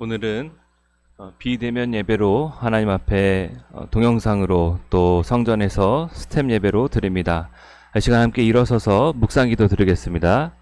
오늘은 비대면 예배로 하나님 앞에 동영상으로 또 성전에서 스텝 예배로 드립니다. 이 시간 함께 일어서서 묵상기도 드리겠습니다.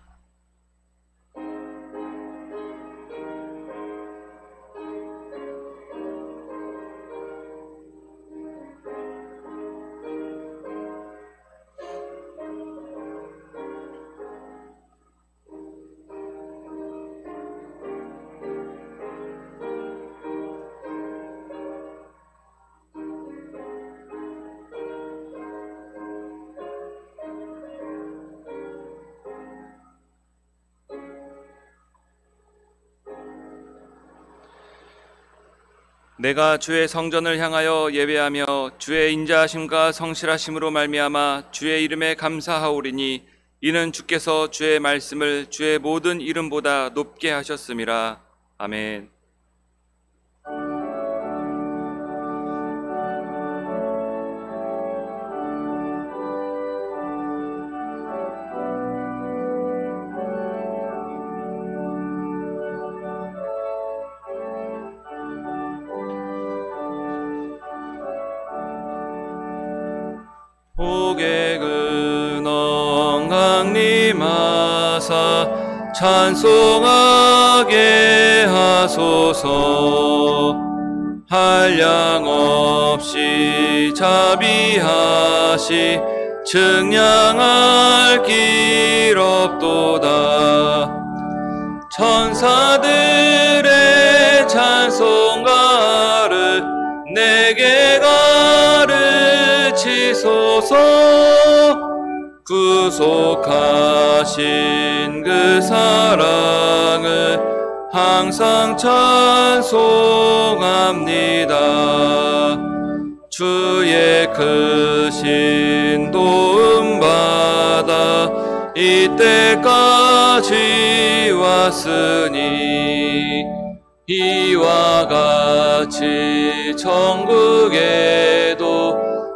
내가 주의 성전을 향하여 예배하며 주의 인자하심과 성실하심으로 말미암아 주의 이름에 감사하오리니 이는 주께서 주의 말씀을 주의 모든 이름보다 높게 하셨음이라. 아멘. 복의 근원 강림하사 찬송하게 하소서. 한량 없이 자비하시 측량할 길 없도다. 천사들의 찬송가를 내게 가르치소서. 구속하신 그 사랑을 항상 찬송합니다. 주의 크신 도움받아 이때까지 왔으니 이와 같이 천국에도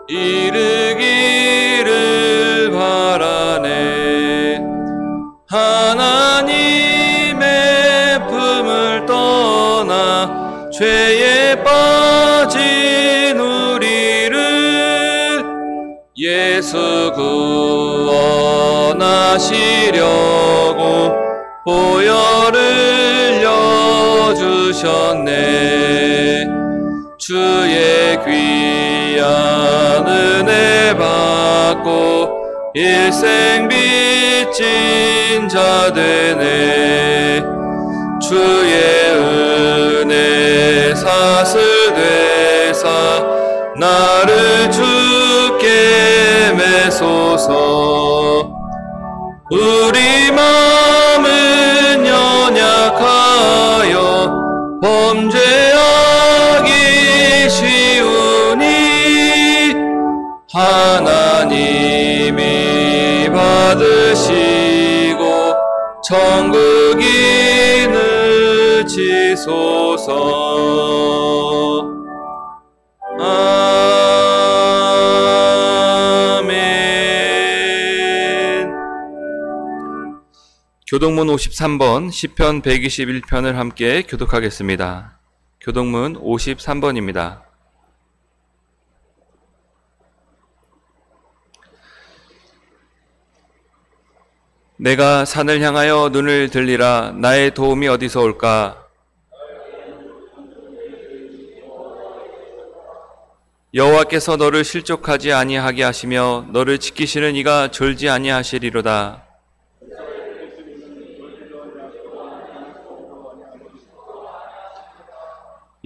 이르기를 바라네. 하나님의 품을 떠나 죄에 빠진 우리를 예수 구원하시려고 보혈을 주셨네. 주의 귀한 은혜 받고 일생 빚진 자 되네. 주의 은혜 사슬 되사 나를 주께 매소서. 우리 마음은 연약하여 범죄하기 쉬우니 하나님이 받으시고 천국이 늦지소서. 교독문 53번 시편 121편을 함께 교독하겠습니다. 교독문 53번입니다. 내가 산을 향하여 눈을 들리라. 나의 도움이 어디서 올까? 여호와께서 너를 실족하지 아니하게 하시며 너를 지키시는 이가 졸지 아니하시리로다.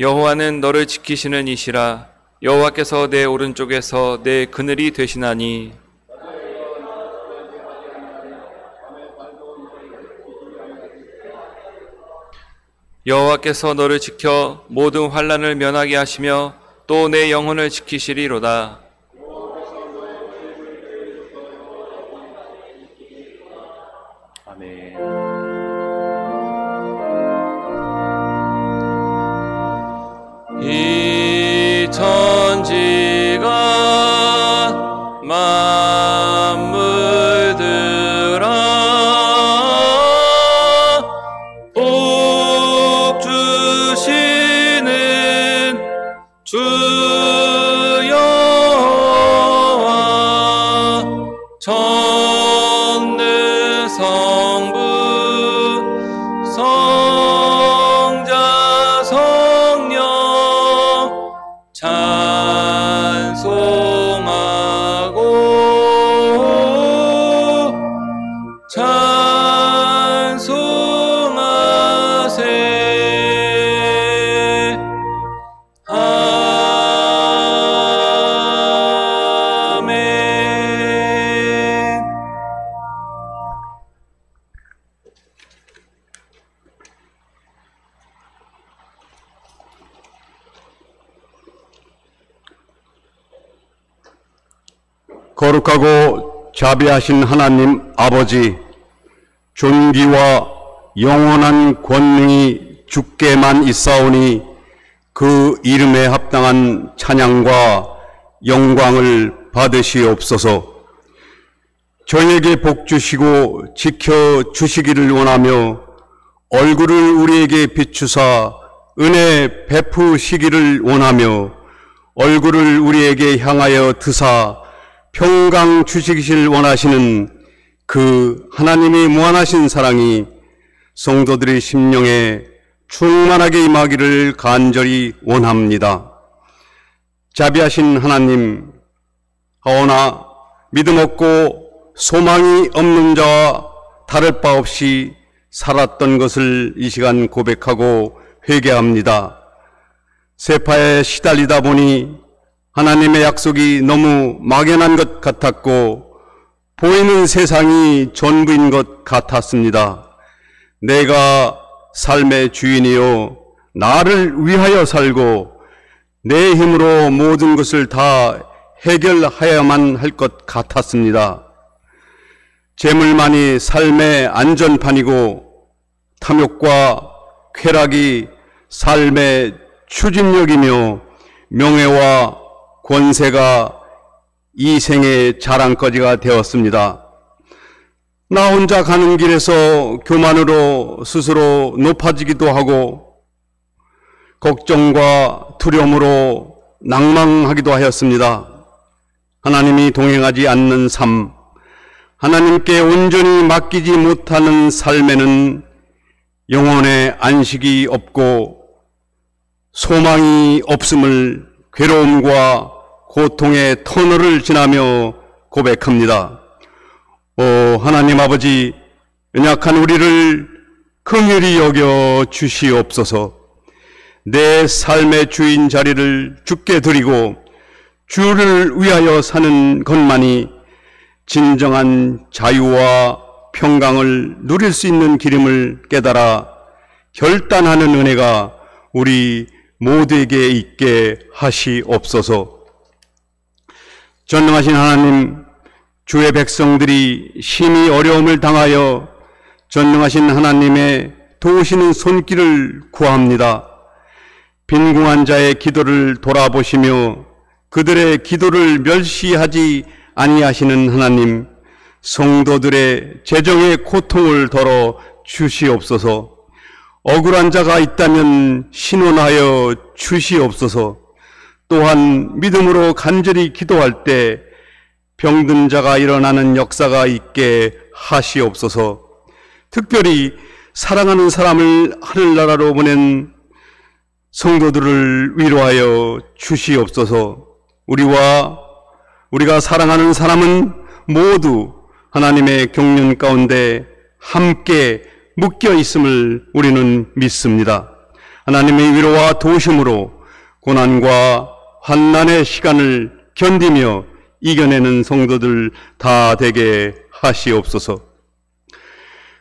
여호와는 너를 지키시는 이시라. 여호와께서 내 오른쪽에서 내 그늘이 되시나니 여호와께서 너를 지켜 모든 환난을 면하게 하시며 또 내 영혼을 지키시리로다. 아멘. 이 천지가 만물들아 복 주시 거룩하고 자비하신 하나님 아버지, 존귀와 영원한 권능이 주께만 있사오니 그 이름에 합당한 찬양과 영광을 받으시옵소서. 저희에게 복 주시고 지켜주시기를 원하며 얼굴을 우리에게 비추사 은혜 베푸시기를 원하며 얼굴을 우리에게 향하여 드사 평강 주시기를 원하시는 그 하나님의 무한하신 사랑이 성도들의 심령에 충만하게 임하기를 간절히 원합니다. 자비하신 하나님, 하오나 믿음 없고 소망이 없는 자와 다를 바 없이 살았던 것을 이 시간 고백하고 회개합니다. 세파에 시달리다 보니 하나님의 약속이 너무 막연한 것 같았고 보이는 세상이 전부인 것 같았습니다. 내가 삶의 주인이요 나를 위하여 살고 내 힘으로 모든 것을 다 해결하여야만 할 것 같았습니다. 재물만이 삶의 안전판이고 탐욕과 쾌락이 삶의 추진력이며 명예와 권세가 이 생의 자랑거지가 되었습니다. 나 혼자 가는 길에서 교만으로 스스로 높아지기도 하고 걱정과 두려움으로 낭망하기도 하였습니다. 하나님이 동행하지 않는 삶, 하나님께 온전히 맡기지 못하는 삶에는 영혼의 안식이 없고 소망이 없음을 괴로움과 고통의 터널을 지나며 고백합니다. 오 하나님 아버지, 연약한 우리를 긍휼히 여겨 주시옵소서. 내 삶의 주인 자리를 주께 드리고 주를 위하여 사는 것만이 진정한 자유와 평강을 누릴 수 있는 길임을 깨달아 결단하는 은혜가 우리 모두에게 있게 하시옵소서. 전능하신 하나님, 주의 백성들이 심히 어려움을 당하여 전능하신 하나님의 도우시는 손길을 구합니다. 빈궁한 자의 기도를 돌아보시며 그들의 기도를 멸시하지 아니하시는 하나님, 성도들의 재정의 고통을 덜어 주시옵소서. 억울한 자가 있다면 신원하여 주시옵소서. 또한 믿음으로 간절히 기도할 때 병든 자가 일어나는 역사가 있게 하시옵소서. 특별히 사랑하는 사람을 하늘나라로 보낸 성도들을 위로하여 주시옵소서. 우리가 사랑하는 사람은 모두 하나님의 경륜 가운데 함께 묶여 있음을 우리는 믿습니다. 하나님의 위로와 도우심으로 고난과 환난의 시간을 견디며 이겨내는 성도들 다 되게 하시옵소서.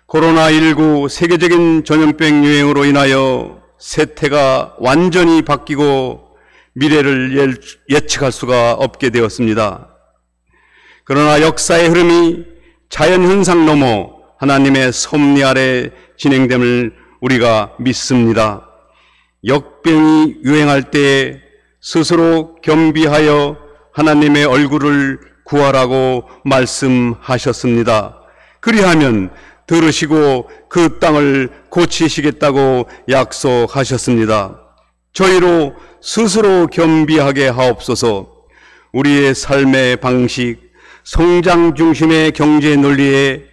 코로나19 세계적인 전염병 유행으로 인하여 세태가 완전히 바뀌고 미래를 예측할 수가 없게 되었습니다. 그러나 역사의 흐름이 자연현상 넘어 하나님의 섭리 아래 진행됨을 우리가 믿습니다. 역병이 유행할 때 스스로 겸비하여 하나님의 얼굴을 구하라고 말씀하셨습니다. 그리하면 들으시고 그 땅을 고치시겠다고 약속하셨습니다. 저희로 스스로 겸비하게 하옵소서. 우리의 삶의 방식, 성장 중심의 경제 논리에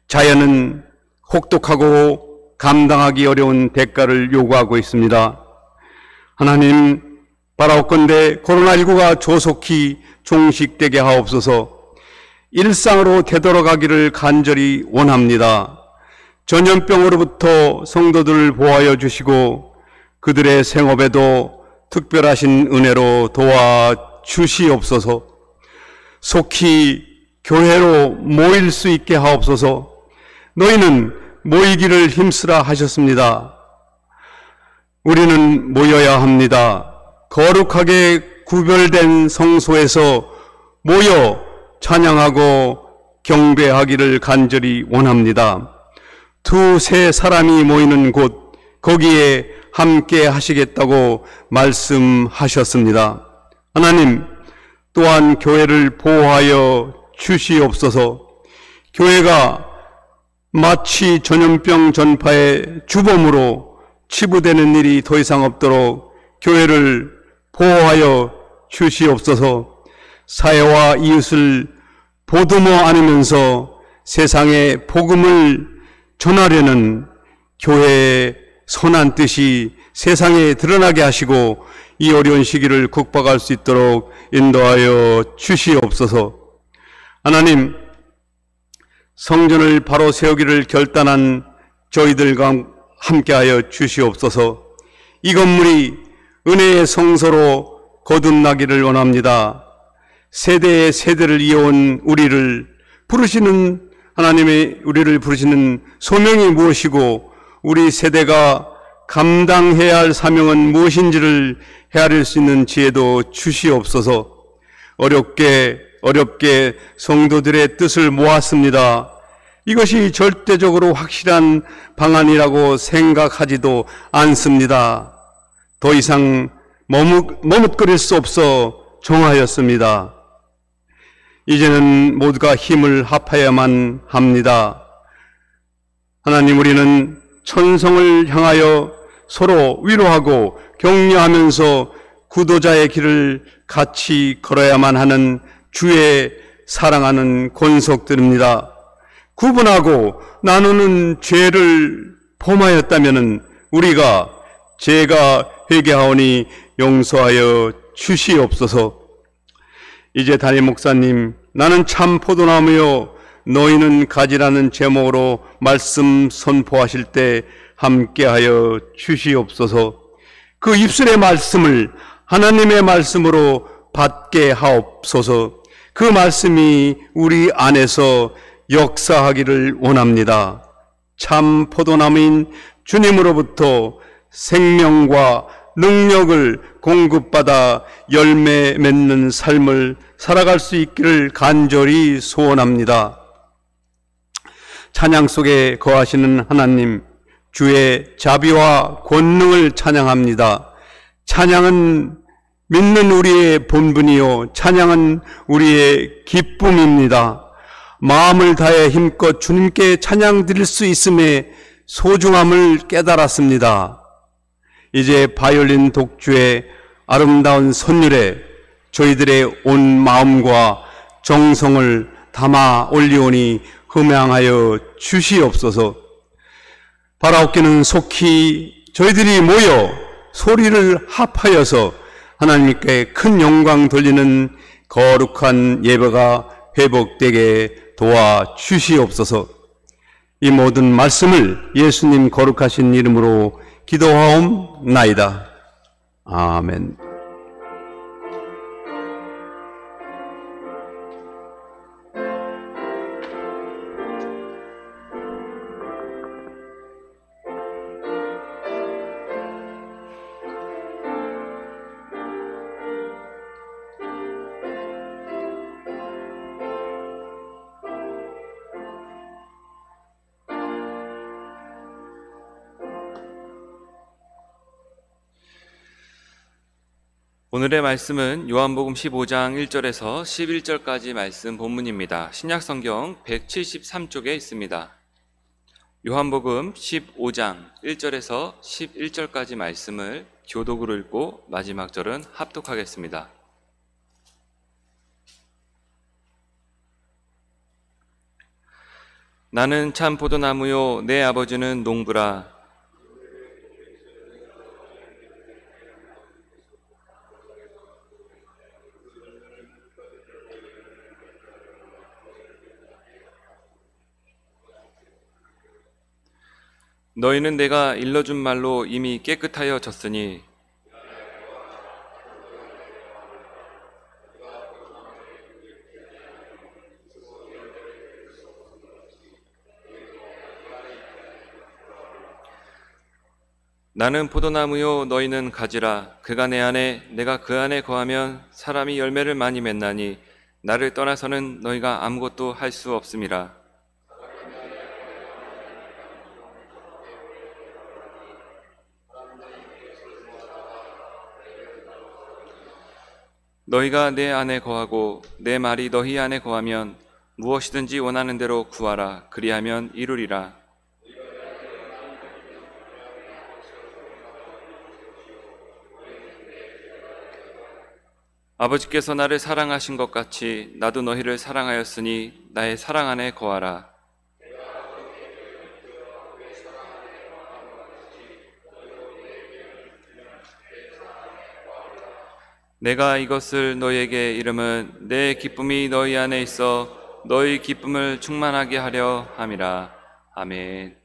자연은 혹독하고 감당하기 어려운 대가를 요구하고 있습니다. 하나님, 바라옵건대 코로나19가 조속히 종식되게 하옵소서. 일상으로 되돌아가기를 간절히 원합니다. 전염병으로부터 성도들을 보호하여 주시고 그들의 생업에도 특별하신 은혜로 도와주시옵소서. 속히 교회로 모일 수 있게 하옵소서. 너희는 모이기를 힘쓰라 하셨습니다. 우리는 모여야 합니다. 거룩하게 구별된 성소에서 모여 찬양하고 경배하기를 간절히 원합니다. 두세 사람이 모이는 곳 거기에 함께 하시겠다고 말씀하셨습니다. 하나님 또한 교회를 보호하여 주시옵소서. 교회가 마치 전염병 전파의 주범으로 치부되는 일이 더 이상 없도록 교회를 보호하여 주시옵소서. 사회와 이웃을 보듬어 안으면서 세상에 복음을 전하려는 교회의 선한 뜻이 세상에 드러나게 하시고 이 어려운 시기를 극복할 수 있도록 인도하여 주시옵소서. 하나님, 성전을 바로 세우기를 결단한 저희들과 함께하여 주시옵소서. 이 건물이 은혜의 성소로 거듭나기를 원합니다. 세대의 세대를 이어온 우리를 부르시는 하나님의 우리를 부르시는 소명이 무엇이고 우리 세대가 감당해야 할 사명은 무엇인지를 헤아릴 수 있는 지혜도 주시옵소서. 어렵게 성도들의 뜻을 모았습니다. 이것이 절대적으로 확실한 방안이라고 생각하지도 않습니다. 더 이상 머뭇거릴 수 없어 정하였습니다. 이제는 모두가 힘을 합하여야만 합니다. 하나님, 우리는 천성을 향하여 서로 위로하고 격려하면서 구도자의 길을 같이 걸어야만 하는 주의 사랑하는 권속들입니다. 구분하고 나누는 죄를 범하였다면 우리가 제가 회개하오니 용서하여 주시옵소서. 이제 담임 목사님, 나는 참 포도나무요 너희는 가지라는 제목으로 말씀 선포하실 때 함께하여 주시옵소서. 그 입술의 말씀을 하나님의 말씀으로 받게 하옵소서. 그 말씀이 우리 안에서 역사하기를 원합니다. 참 포도나무인 주님으로부터 생명과 능력을 공급받아 열매 맺는 삶을 살아갈 수 있기를 간절히 소원합니다. 찬양 속에 거하시는 하나님, 주의 자비와 권능을 찬양합니다. 찬양은 믿는 우리의 본분이요 찬양은 우리의 기쁨입니다. 마음을 다해 힘껏 주님께 찬양 드릴 수 있음의 소중함을 깨달았습니다. 이제 바이올린 독주의 아름다운 선율에 저희들의 온 마음과 정성을 담아 올리오니 흠양하여 주시옵소서. 바라옵기는 속히 저희들이 모여 소리를 합하여서 하나님께 큰 영광 돌리는 거룩한 예배가 회복되게 도와 주시옵소서. 이 모든 말씀을 예수님 거룩하신 이름으로 기도하옵나이다. 아멘. 오늘의 말씀은 요한복음 15장 1절에서 11절까지 말씀 본문입니다. 신약성경 173쪽에 있습니다. 요한복음 15장 1절에서 11절까지 말씀을 교독으로 읽고 마지막 절은 합독하겠습니다. 나는 참 포도나무요 내 아버지는 농부라. 너희는 내가 일러준 말로 이미 깨끗하여 졌으니 나는 포도나무요 너희는 가지라. 그가 내 안에 내가 그 안에 거하면 사람이 열매를 많이 맺나니 나를 떠나서는 너희가 아무것도 할 수 없음이라. 너희가 내 안에 거하고 내 말이 너희 안에 거하면 무엇이든지 원하는 대로 구하라. 그리하면 이루리라. 아버지께서 나를 사랑하신 것 같이 나도 너희를 사랑하였으니 나의 사랑 안에 거하라. 내가 이것을 너희에게 이름은 내 기쁨이 너희 안에 있어 너희 기쁨을 충만하게 하려 함이라. 아멘.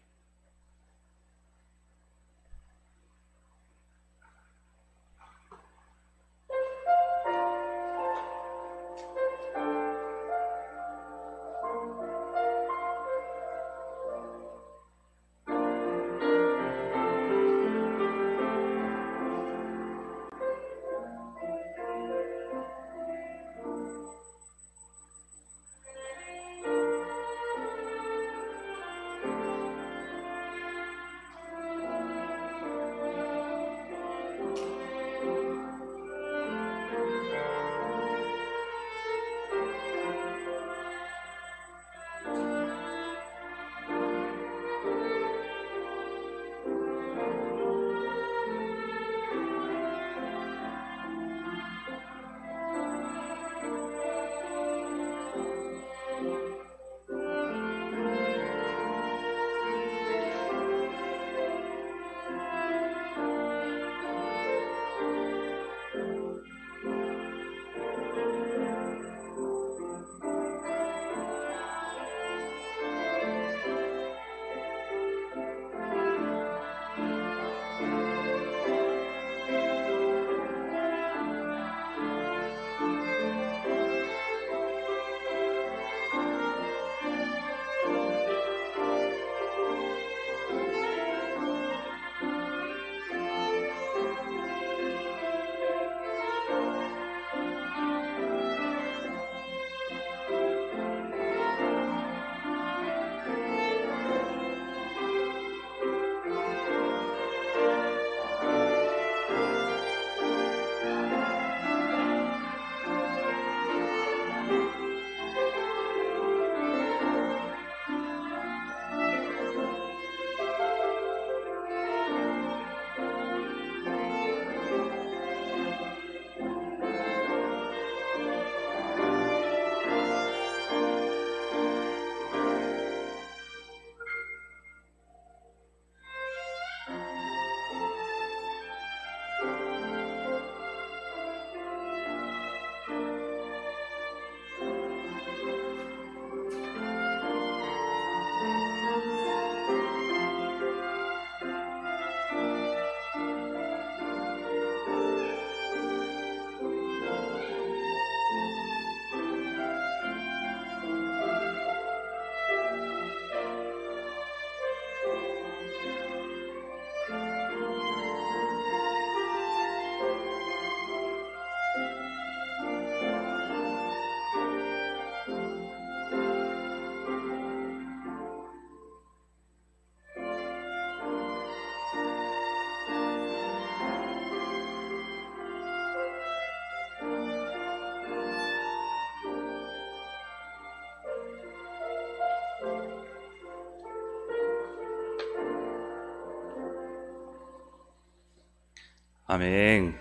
아멘.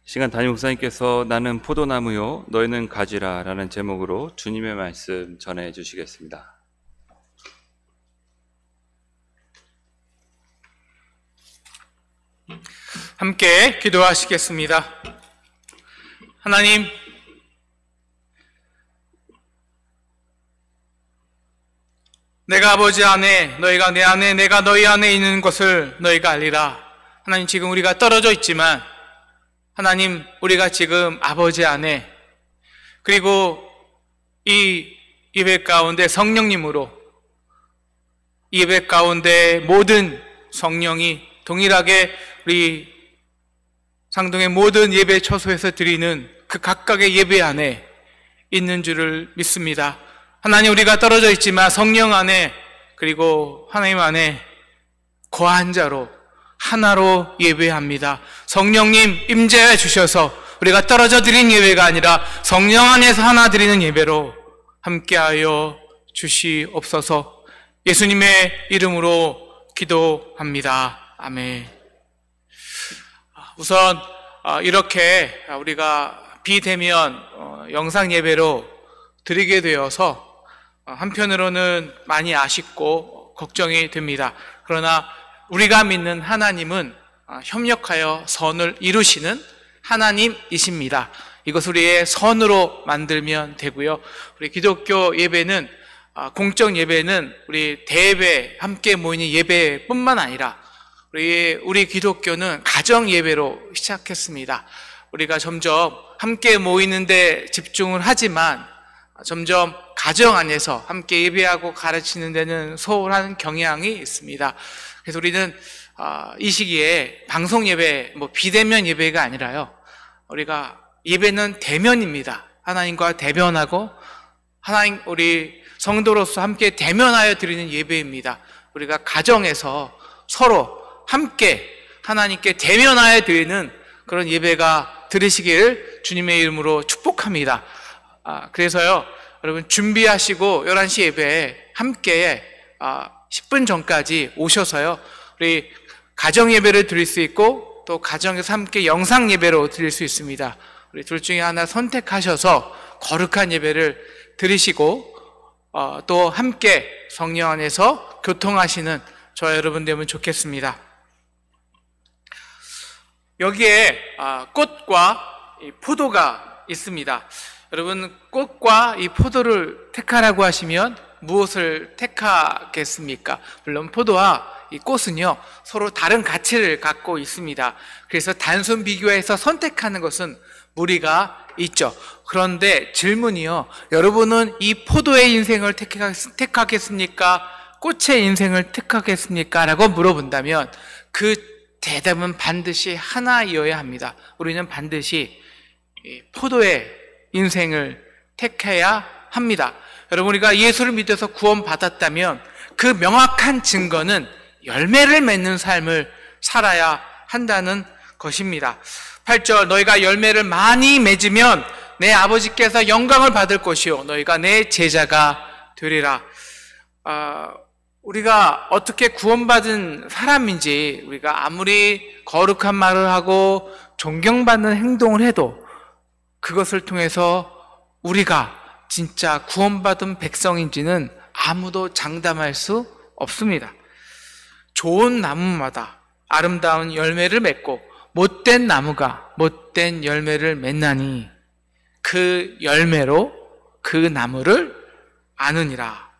시간 담임 목사님께서 나는 포도나무요 너희는 가지라 라는 제목으로 주님의 말씀 전해 주시겠습니다. 함께 기도하시겠습니다. 하나님, 내가 아버지 안에, 너희가 내 안에, 내가 너희 안에 있는 것을 너희가 알리라. 하나님, 지금 우리가 떨어져 있지만 하나님, 우리가 지금 아버지 안에, 그리고 이 예배 가운데 성령님으로, 이 예배 가운데 모든 성령이 동일하게 우리 상동의 모든 예배 처소에서 드리는 그 각각의 예배 안에 있는 줄을 믿습니다. 하나님, 우리가 떨어져 있지만 성령 안에 그리고 하나님 안에 거한 자로 하나로 예배합니다. 성령님 임재해 주셔서 우리가 떨어져 드린 예배가 아니라 성령 안에서 하나 드리는 예배로 함께하여 주시옵소서. 예수님의 이름으로 기도합니다. 아멘. 우선 이렇게 우리가 비대면 영상 예배로 드리게 되어서 한편으로는 많이 아쉽고 걱정이 됩니다. 그러나 우리가 믿는 하나님은 협력하여 선을 이루시는 하나님이십니다. 이것 우리의 선으로 만들면 되고요. 우리 기독교 예배는 공적 예배는 우리 대예배 함께 모이는 예배뿐만 아니라 우리 기독교는 가정 예배로 시작했습니다. 우리가 점점 함께 모이는 데 집중을 하지만 점점 가정 안에서 함께 예배하고 가르치는 데는 소홀한 경향이 있습니다. 그래서 우리는 이 시기에 방송 예배, 비대면 예배가 아니라요. 우리가 예배는 대면입니다. 하나님과 대면하고 하나님 우리 성도로서 함께 대면하여 드리는 예배입니다. 우리가 가정에서 서로 함께 하나님께 대면하여 드리는 그런 예배가 드리시기를 주님의 이름으로 축복합니다. 그래서요, 여러분 준비하시고 11시 예배에 함께 10분 전까지 오셔서요, 우리 가정 예배를 드릴 수 있고 또 가정에서 함께 영상 예배로 드릴 수 있습니다. 우리 둘 중에 하나 선택하셔서 거룩한 예배를 드리시고 또 함께 성령 안에서 교통하시는 저와 여러분 되면 좋겠습니다. 여기에 꽃과 포도가 있습니다. 여러분, 꽃과 이 포도를 택하라고 하시면 무엇을 택하겠습니까? 물론 포도와 이 꽃은요 서로 다른 가치를 갖고 있습니다. 그래서 단순 비교해서 선택하는 것은 무리가 있죠. 그런데 질문이요, 여러분은 이 포도의 인생을 택하겠습니까? 꽃의 인생을 택하겠습니까? 라고 물어본다면 그 대답은 반드시 하나이어야 합니다. 우리는 반드시 포도의 인생을 택해야 합니다. 여러분, 우리가 예수를 믿어서 구원받았다면 그 명확한 증거는 열매를 맺는 삶을 살아야 한다는 것입니다. 8절, 너희가 열매를 많이 맺으면 내 아버지께서 영광을 받을 것이요 너희가 내 제자가 되리라. 우리가 어떻게 구원받은 사람인지, 우리가 아무리 거룩한 말을 하고 존경받는 행동을 해도 그것을 통해서 우리가 진짜 구원받은 백성인지는 아무도 장담할 수 없습니다. 좋은 나무마다 아름다운 열매를 맺고 못된 나무가 못된 열매를 맺나니 그 열매로 그 나무를 아느니라.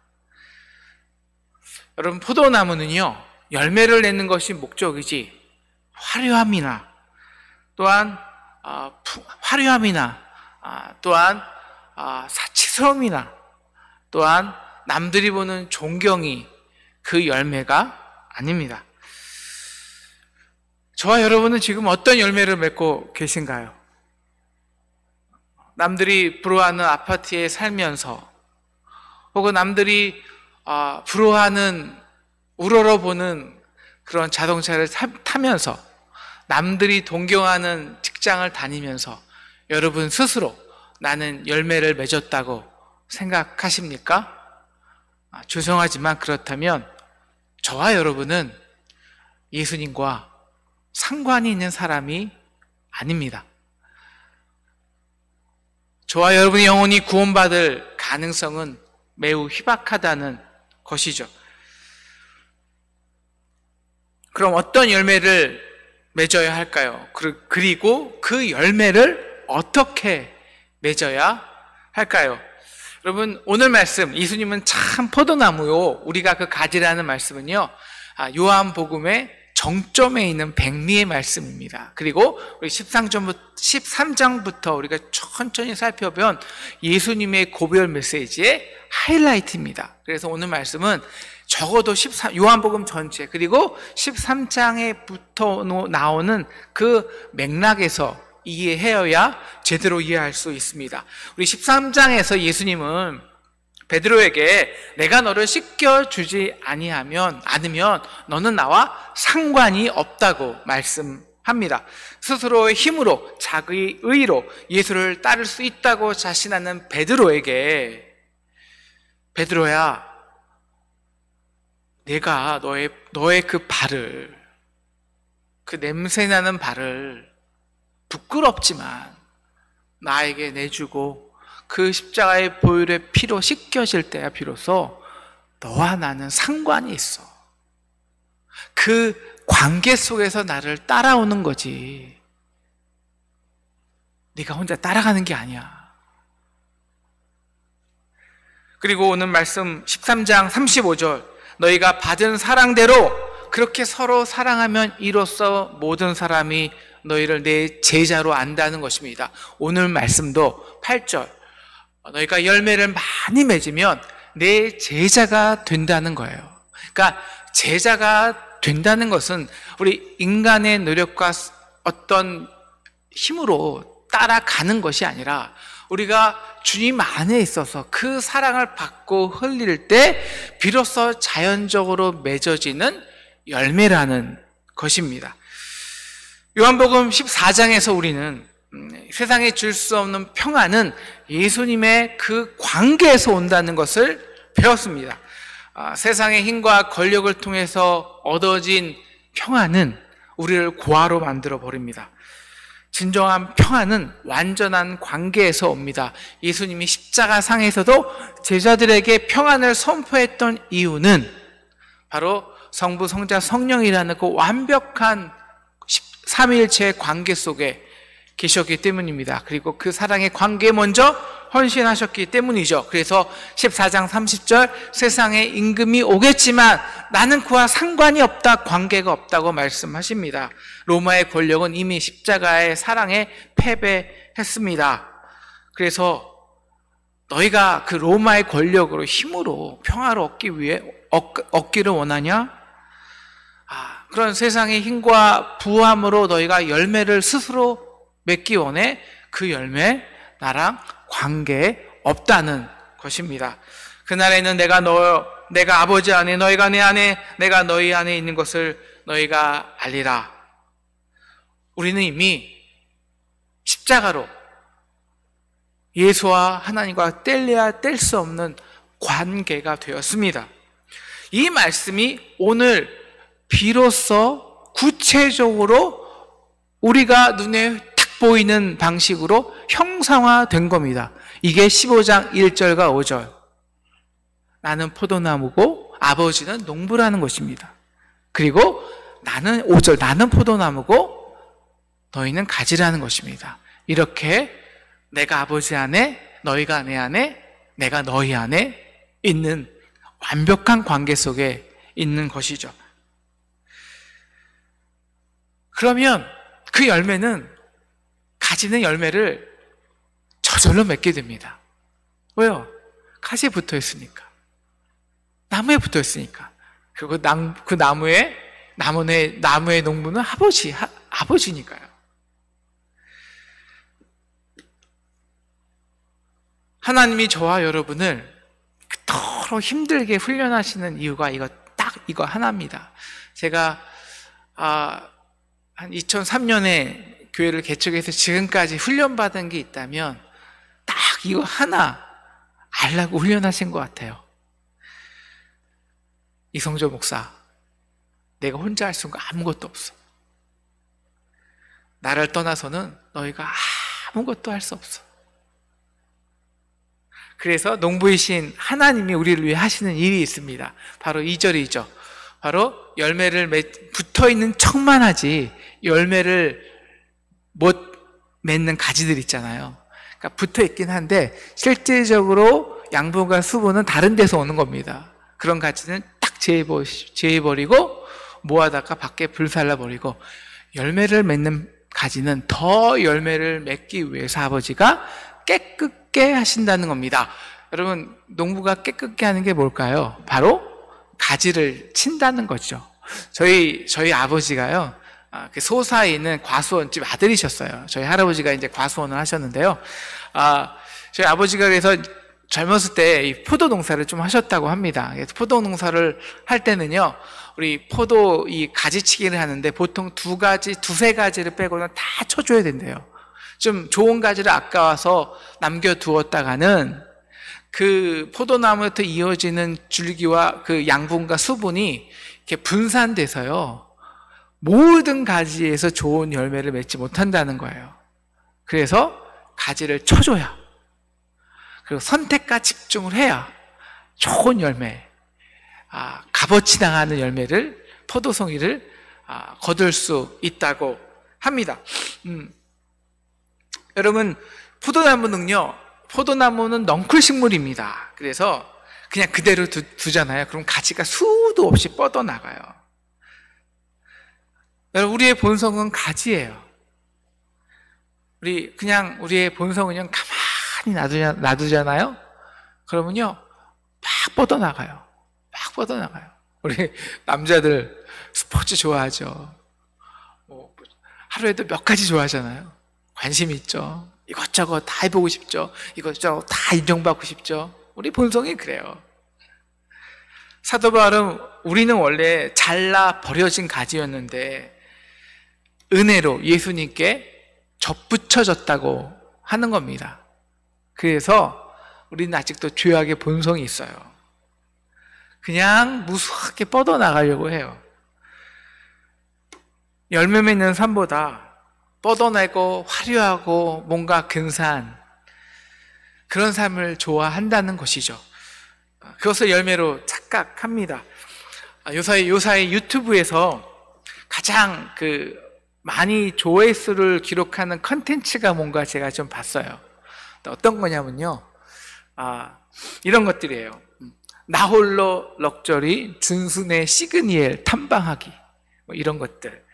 여러분, 포도나무는요 열매를 내는 것이 목적이지 화려함이나 또한 사치스러움이나 또한 남들이 보는 존경이 그 열매가 아닙니다. 저와 여러분은 지금 어떤 열매를 맺고 계신가요? 남들이 부러워하는 아파트에 살면서, 혹은 남들이 부러워하는, 우러러보는 그런 자동차를 타면서, 남들이 동경하는 직장을 다니면서 여러분 스스로 나는 열매를 맺었다고 생각하십니까? 죄송하지만 그렇다면 저와 여러분은 예수님과 상관이 있는 사람이 아닙니다. 저와 여러분의 영혼이 구원받을 가능성은 매우 희박하다는 것이죠. 그럼 어떤 열매를 맺어야 할까요? 그리고 그 열매를 어떻게 맺어야 할까요? 여러분, 오늘 말씀, 예수님은 참 포도나무요, 우리가 그 가지라는 말씀은요, 요한복음의 정점에 있는 백미의 말씀입니다. 그리고 우리 13장부터 우리가 천천히 살펴본 예수님의 고별 메시지의 하이라이트입니다. 그래서 오늘 말씀은 적어도 요한복음 전체, 그리고 13장에부터 나오는 그 맥락에서 이해해야 제대로 이해할 수 있습니다. 우리 13장에서 예수님은 베드로에게 내가 너를 씻겨주지 않으면 너는 나와 상관이 없다고 말씀합니다. 스스로의 힘으로 자기의 의로 예수를 따를 수 있다고 자신하는 베드로에게 베드로야, 내가 너의 그 발을, 그 냄새나는 발을 부끄럽지만 나에게 내주고 그 십자가의 보혈의 피로 씻겨질 때야 비로소 너와 나는 상관이 있어. 그 관계 속에서 나를 따라오는 거지. 네가 혼자 따라가는 게 아니야. 그리고 오늘 말씀 13장 35절, 너희가 받은 사랑대로 그렇게 서로 사랑하면 이로써 모든 사람이 너희를 내 제자로 안다는 것입니다. 오늘 말씀도 8절, 너희가 열매를 많이 맺으면 내 제자가 된다는 거예요. 그러니까 제자가 된다는 것은 우리 인간의 노력과 어떤 힘으로 따라가는 것이 아니라 우리가 주님 안에 있어서 그 사랑을 받고 흘릴 때 비로소 자연적으로 맺어지는 열매라는 것입니다. 요한복음 14장에서 우리는 세상에 줄 수 없는 평안은 예수님의 그 관계에서 온다는 것을 배웠습니다. 세상의 힘과 권력을 통해서 얻어진 평안은 우리를 고아로 만들어 버립니다. 진정한 평안은 완전한 관계에서 옵니다. 예수님이 십자가상에서도 제자들에게 평안을 선포했던 이유는 바로 성부, 성자, 성령이라는 그 완벽한 삼위일체의 관계 속에 계셨기 때문입니다. 그리고 그 사랑의 관계에 먼저 헌신하셨기 때문이죠. 그래서 14장 30절, 세상에 임금이 오겠지만 나는 그와 상관이 없다, 관계가 없다고 말씀하십니다. 로마의 권력은 이미 십자가의 사랑에 패배했습니다. 그래서 너희가 그 로마의 권력으로, 힘으로 평화를 얻기를 원하냐? 그런 세상의 힘과 부함으로 너희가 열매를 스스로 맺기 원해? 그 열매 나랑 관계 없다는 것입니다. 그날에는 내가 아버지 안에, 너희가 내 안에, 내가 너희 안에 있는 것을 너희가 알리라. 우리는 이미 십자가로 예수와 하나님과 뗄래야 뗄 수 없는 관계가 되었습니다. 이 말씀이 오늘 비로소 구체적으로 우리가 눈에 탁 보이는 방식으로 형상화된 겁니다. 이게 15장 1절과 5절. 나는 포도나무고 아버지는 농부라는 것입니다. 그리고 나는 5절, 나는 포도나무고 너희는 가지라는 것입니다. 이렇게 내가 아버지 안에, 너희가 내 안에, 내가 너희 안에 있는 완벽한 관계 속에 있는 것이죠. 그러면 그 열매는, 가지는 열매를 저절로 맺게 됩니다. 왜요? 가지에 붙어 있으니까. 나무에 붙어 있으니까. 그리고 그 나무의 농부는 아버지니까요. 하나님이 저와 여러분을 그토록 힘들게 훈련하시는 이유가 이거 하나입니다. 제가 한 2003년에 교회를 개척해서 지금까지 훈련받은 게 있다면 딱 이거 하나 알라고 훈련하신 것 같아요. 이성조 목사, 내가 혼자 할 수 있는 거 아무것도 없어. 나를 떠나서는 너희가 아무것도 할 수 없어. 그래서 농부이신 하나님이 우리를 위해 하시는 일이 있습니다. 바로 2절이죠. 바로 열매를 붙어있는 척만 하지 열매를 못 맺는 가지들 있잖아요. 그러니까 붙어있긴 한데 실질적으로 양분과 수분은 다른 데서 오는 겁니다. 그런 가지는 딱 제해버리고 모아다가 밖에 불살라버리고, 열매를 맺는 가지는 더 열매를 맺기 위해서 아버지가 깨끗게 하신다는 겁니다. 여러분, 농부가 깨끗게 하는 게 뭘까요? 바로 가지를 친다는 거죠. 저희 아버지가요, 그 소사에 있는 과수원집 아들이셨어요. 저희 할아버지가 이제 과수원을 하셨는데요. 저희 아버지가 그래서 젊었을 때 이 포도 농사를 좀 하셨다고 합니다. 그래서 포도 농사를 할 때는요, 우리 포도 이 가지치기를 하는데 보통 두세 가지를 빼고는 다 쳐줘야 된대요. 좀 좋은 가지를 아까워서 남겨두었다가는 그 포도나무부터 이어지는 줄기와 그 양분과 수분이 이렇게 분산돼서요, 모든 가지에서 좋은 열매를 맺지 못한다는 거예요. 그래서 가지를 쳐줘야, 그리고 선택과 집중을 해야 좋은 열매, 값어치 나가는 열매를, 포도송이를 거둘 수 있다고 합니다. 여러분, 포도나무는 넝쿨 식물입니다. 그래서 그냥 그대로 두잖아요. 그럼 가지가 수도 없이 뻗어나가요. 여러분, 우리의 본성은 가지예요. 우리의 본성은 그냥 가만히 놔두잖아요. 그러면요, 막 뻗어나가요. 막 뻗어나가요. 우리 남자들 스포츠 좋아하죠. 하루에도 몇 가지 좋아하잖아요. 관심이 있죠. 이것저것 다 해보고 싶죠. 이것저것 다 인정받고 싶죠. 우리 본성이 그래요. 사도 바울은 우리는 원래 잘라 버려진 가지였는데 은혜로 예수님께 접붙여졌다고 하는 겁니다. 그래서 우리는 아직도 죄악의 본성이 있어요. 그냥 무수하게 뻗어나가려고 해요. 열매 맺는 삶보다 뻗어내고 화려하고 뭔가 근사한 그런 삶을 좋아한다는 것이죠. 그것을 열매로 착각합니다. 요사이 유튜브에서 가장 많이 조회수를 기록하는 컨텐츠가 뭔가 제가 좀 봤어요. 어떤 거냐면요, 이런 것들이에요. 나홀로 럭저리 준순의 시그니엘 탐방하기, 이런 것들.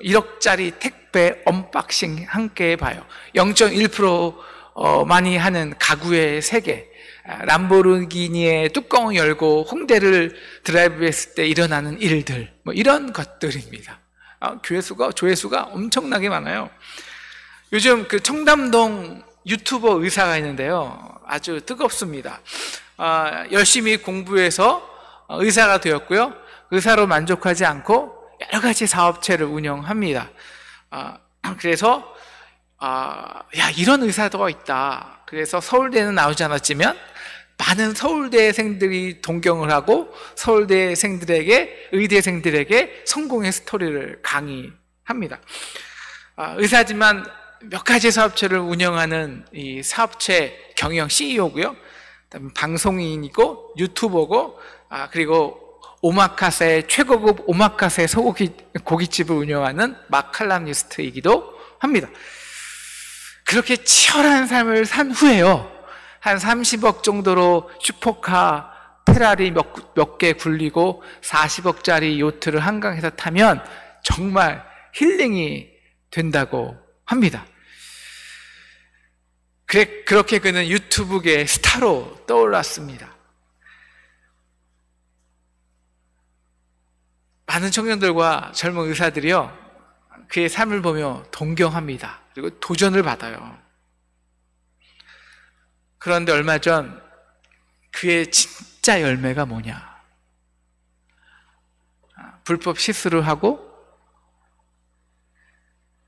1억짜리 택배 언박싱 함께 봐요. 0.1% 많이 하는 가구의 세계, 람보르기니의 뚜껑을 열고 홍대를 드라이브했을 때 일어나는 일들, 이런 것들입니다. 조회수가 엄청나게 많아요. 요즘 청담동 유튜버 의사가 있는데요, 아주 뜨겁습니다. 열심히 공부해서 의사가 되었고요, 의사로 만족하지 않고 여러 가지 사업체를 운영합니다. 그래서 이런 의사가 있다. 그래서 서울대는 나오지 않았지만 많은 서울대생들이 동경을 하고 의대생들에게 성공의 스토리를 강의합니다. 의사지만 몇 가지 사업체를 운영하는 이 사업체 경영 CEO고요. 그다음에 방송인이고 유튜버고, 그리고 오마카세, 최고급 오마카세 고깃집을 운영하는 마칼럼니스트이기도 합니다. 그렇게 치열한 삶을 산 후에요, 한 30억 정도로 슈퍼카 페라리 몇 개 굴리고 40억짜리 요트를 한강에서 타면 정말 힐링이 된다고 합니다. 그렇게 그는 유튜브계의 스타로 떠올랐습니다. 많은 청년들과 젊은 의사들이요, 그의 삶을 보며 동경합니다. 그리고 도전을 받아요. 그런데 얼마 전 그의 진짜 열매가 뭐냐? 불법 시술을 하고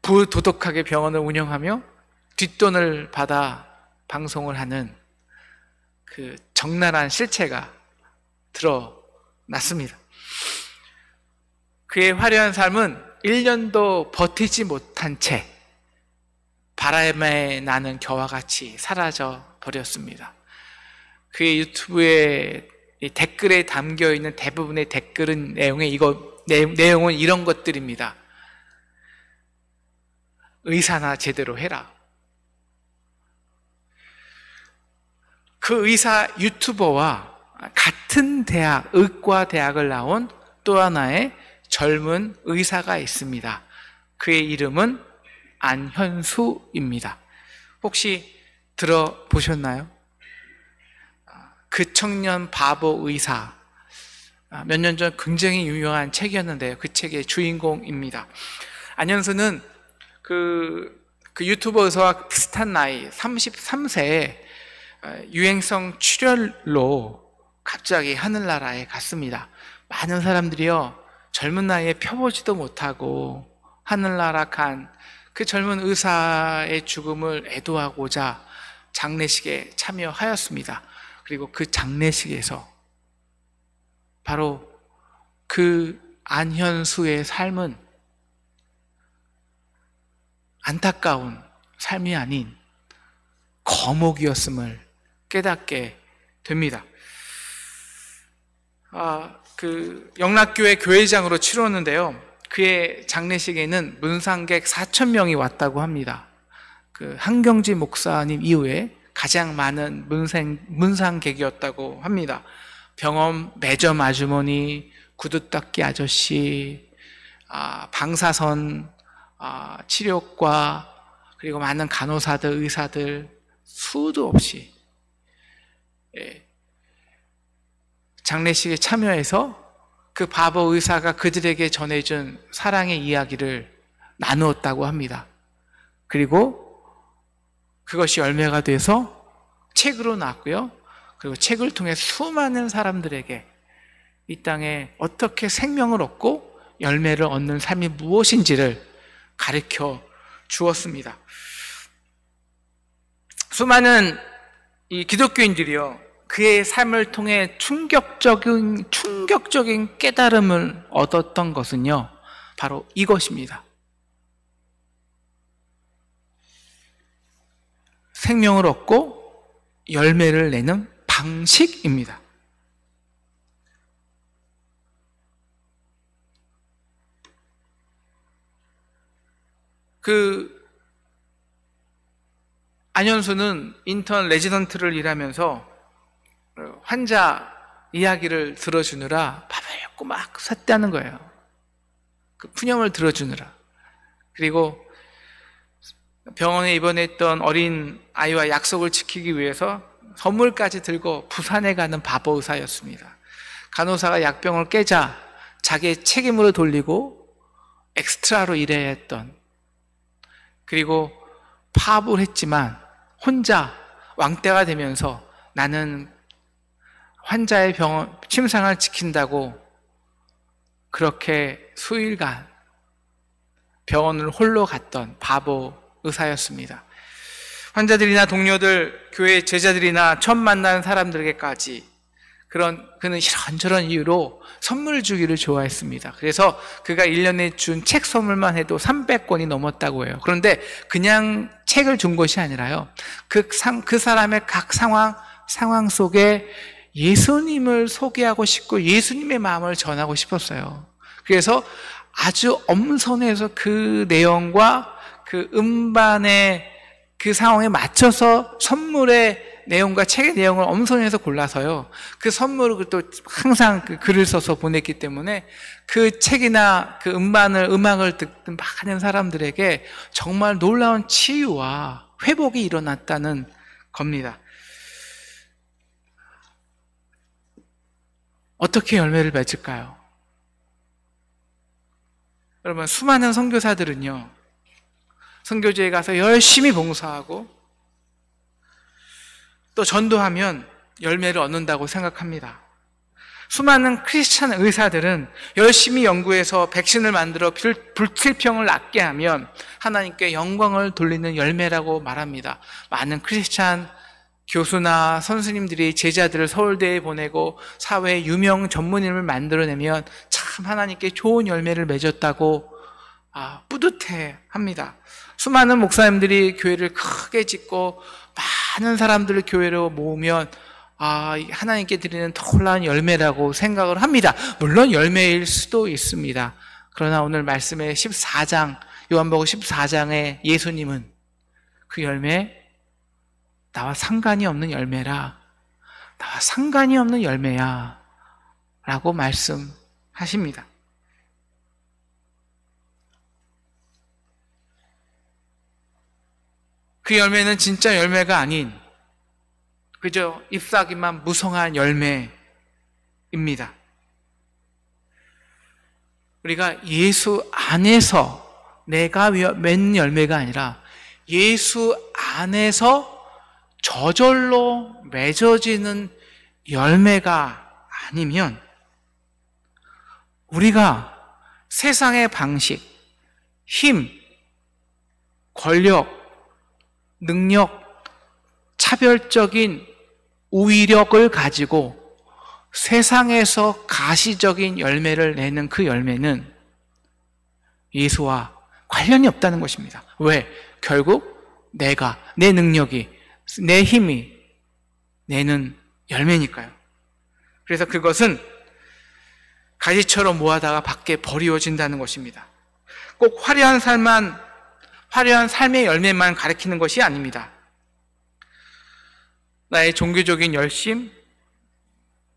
부도덕하게 병원을 운영하며 뒷돈을 받아 방송을 하는 그 적나라한 실체가 드러났습니다. 그의 화려한 삶은 1년도 버티지 못한 채 바람에 나는 겨와 같이 사라져 버렸습니다. 그의 유튜브에 댓글에 담겨 있는 대부분의 댓글은 내용은 이런 것들입니다. 의사나 제대로 해라. 그 의사 유튜버와 같은 의과 대학을 나온 또 하나의 젊은 의사가 있습니다. 그의 이름은 안현수입니다. 혹시 들어보셨나요? 그 청년 바보 의사, 몇 년 전 굉장히 유명한 책이었는데요, 그 책의 주인공입니다. 안현수는 그 유튜버 의사와 비슷한 나이 33세에 유행성 출혈로 갑자기 하늘나라에 갔습니다. 많은 사람들이요, 젊은 나이에 펴보지도 못하고 하늘나라 간 그 젊은 의사의 죽음을 애도하고자 장례식에 참여하였습니다. 그리고 그 장례식에서 바로 그 안현수의 삶은 안타까운 삶이 아닌 거목이었음을 깨닫게 됩니다. 그 영락교회 교회장으로 치렀는데요, 그의 장례식에는 문상객 4,000명이 왔다고 합니다. 그 한경지 목사님 이후에 가장 많은 문상객이었다고 합니다. 병원 매점 아주머니, 구두닦기 아저씨, 방사선 치료과, 그리고 많은 간호사들, 의사들 수도 없이 장례식에 참여해서 그 바보 의사가 그들에게 전해준 사랑의 이야기를 나누었다고 합니다. 그리고 그것이 열매가 돼서 책으로 나왔고요. 그리고 책을 통해 수많은 사람들에게 이 땅에 어떻게 생명을 얻고 열매를 얻는 삶이 무엇인지를 가르쳐 주었습니다. 수많은 이 기독교인들이요, 그의 삶을 통해 충격적인 깨달음을 얻었던 것은요, 바로 이것입니다. 생명을 얻고 열매를 내는 방식입니다. 안현수는 인턴 레지던트를 일하면서 환자 이야기를 들어주느라 밥을 꼬막 샀다는 거예요. 그 푸념을 들어주느라. 그리고 병원에 입원했던 어린 아이와 약속을 지키기 위해서 선물까지 들고 부산에 가는 바보 의사였습니다. 간호사가 약병을 깨자 자기의 책임으로 돌리고 엑스트라로 일해야 했던, 그리고 파업을 했지만 혼자 왕따가 되면서 나는 환자의 병원 침상을 지킨다고 그렇게 수일간 병원을 홀로 갔던 바보 의사였습니다. 환자들이나 동료들, 교회 제자들이나 처음 만나는 사람들에게까지 그는 이런저런 이유로 선물 주기를 좋아했습니다. 그래서 그가 1년에 준 책 선물만 해도 300권이 넘었다고 해요. 그런데 그냥 책을 준 것이 아니라요, 그 사람의 각 상황 속에 예수님을 소개하고 싶고 예수님의 마음을 전하고 싶었어요. 그래서 아주 엄선해서 그 내용과 그 음반의 그 상황에 맞춰서 선물의 내용과 책의 내용을 엄선해서 골라서요, 그 선물을 또 항상 그 글을 써서 보냈기 때문에 그 책이나 그 음악을 듣는 많은 사람들에게 정말 놀라운 치유와 회복이 일어났다는 겁니다. 어떻게 열매를 맺을까요? 여러분, 수많은 선교사들은요, 선교지에 가서 열심히 봉사하고 또 전도하면 열매를 얻는다고 생각합니다. 수많은 크리스찬 의사들은 열심히 연구해서 백신을 만들어 불치병을 낫게 하면 하나님께 영광을 돌리는 열매라고 말합니다. 많은 크리스찬 교수나 선생님들이 제자들을 서울대에 보내고 사회에 유명 전문인을 만들어내면 참 하나님께 좋은 열매를 맺었다고 뿌듯해 합니다. 수많은 목사님들이 교회를 크게 짓고 많은 사람들을 교회로 모으면 하나님께 드리는 놀라운 열매라고 생각을 합니다. 물론 열매일 수도 있습니다. 그러나 오늘 말씀의 14장, 요한복음 14장의 예수님은 그 열매, 나와 상관이 없는 열매라, 나와 상관이 없는 열매야 라고 말씀하십니다. 그 열매는 진짜 열매가 아닌 그저 잎사귀만 무성한 열매입니다. 우리가 예수 안에서 내가 맺는 열매가 아니라 예수 안에서 저절로 맺어지는 열매가 아니면 우리가 세상의 방식, 힘, 권력, 능력, 차별적인 우위력을 가지고 세상에서 가시적인 열매를 내는 그 열매는 예수와 관련이 없다는 것입니다. 왜? 결국 내 능력이, 내 힘이 내는 열매니까요. 그래서 그것은 가지처럼 모아다가 밖에 버리워진다는 것입니다. 꼭 화려한 삶의 열매만 가리키는 것이 아닙니다. 나의 종교적인 열심,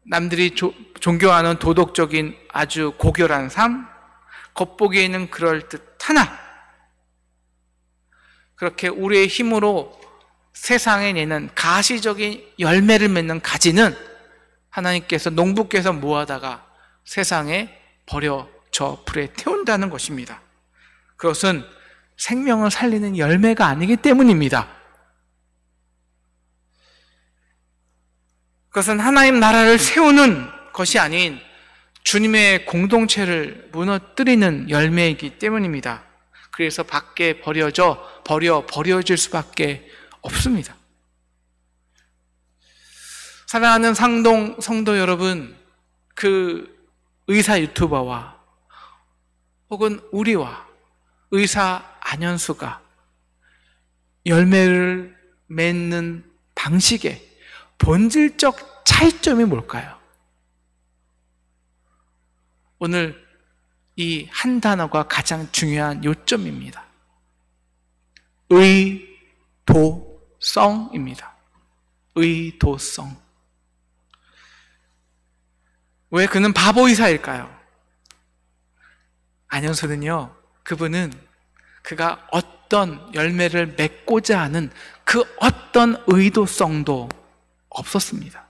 남들이 존경하는 도덕적인 아주 고결한 삶, 겉보기에는 그럴듯하나 그렇게 우리의 힘으로 세상에 내는 가시적인 열매를 맺는 가지는 하나님께서, 농부께서 모아다가 세상에 버려져 불에 태운다는 것입니다. 그것은 생명을 살리는 열매가 아니기 때문입니다. 그것은 하나님 나라를 세우는 것이 아닌 주님의 공동체를 무너뜨리는 열매이기 때문입니다. 그래서 밖에 버려질 수밖에 없습니다. 사랑하는 상동 성도 여러분, 그 의사 유튜버와 혹은 우리와 의사 안현수가 열매를 맺는 방식의 본질적 차이점이 뭘까요? 오늘 이 한 단어가 가장 중요한 요점입니다. 의도성입니다. 의도성. 왜 그는 바보 의사일까요? 안현수는요, 그분은 그가 어떤 열매를 맺고자 하는 그 어떤 의도성도 없었습니다.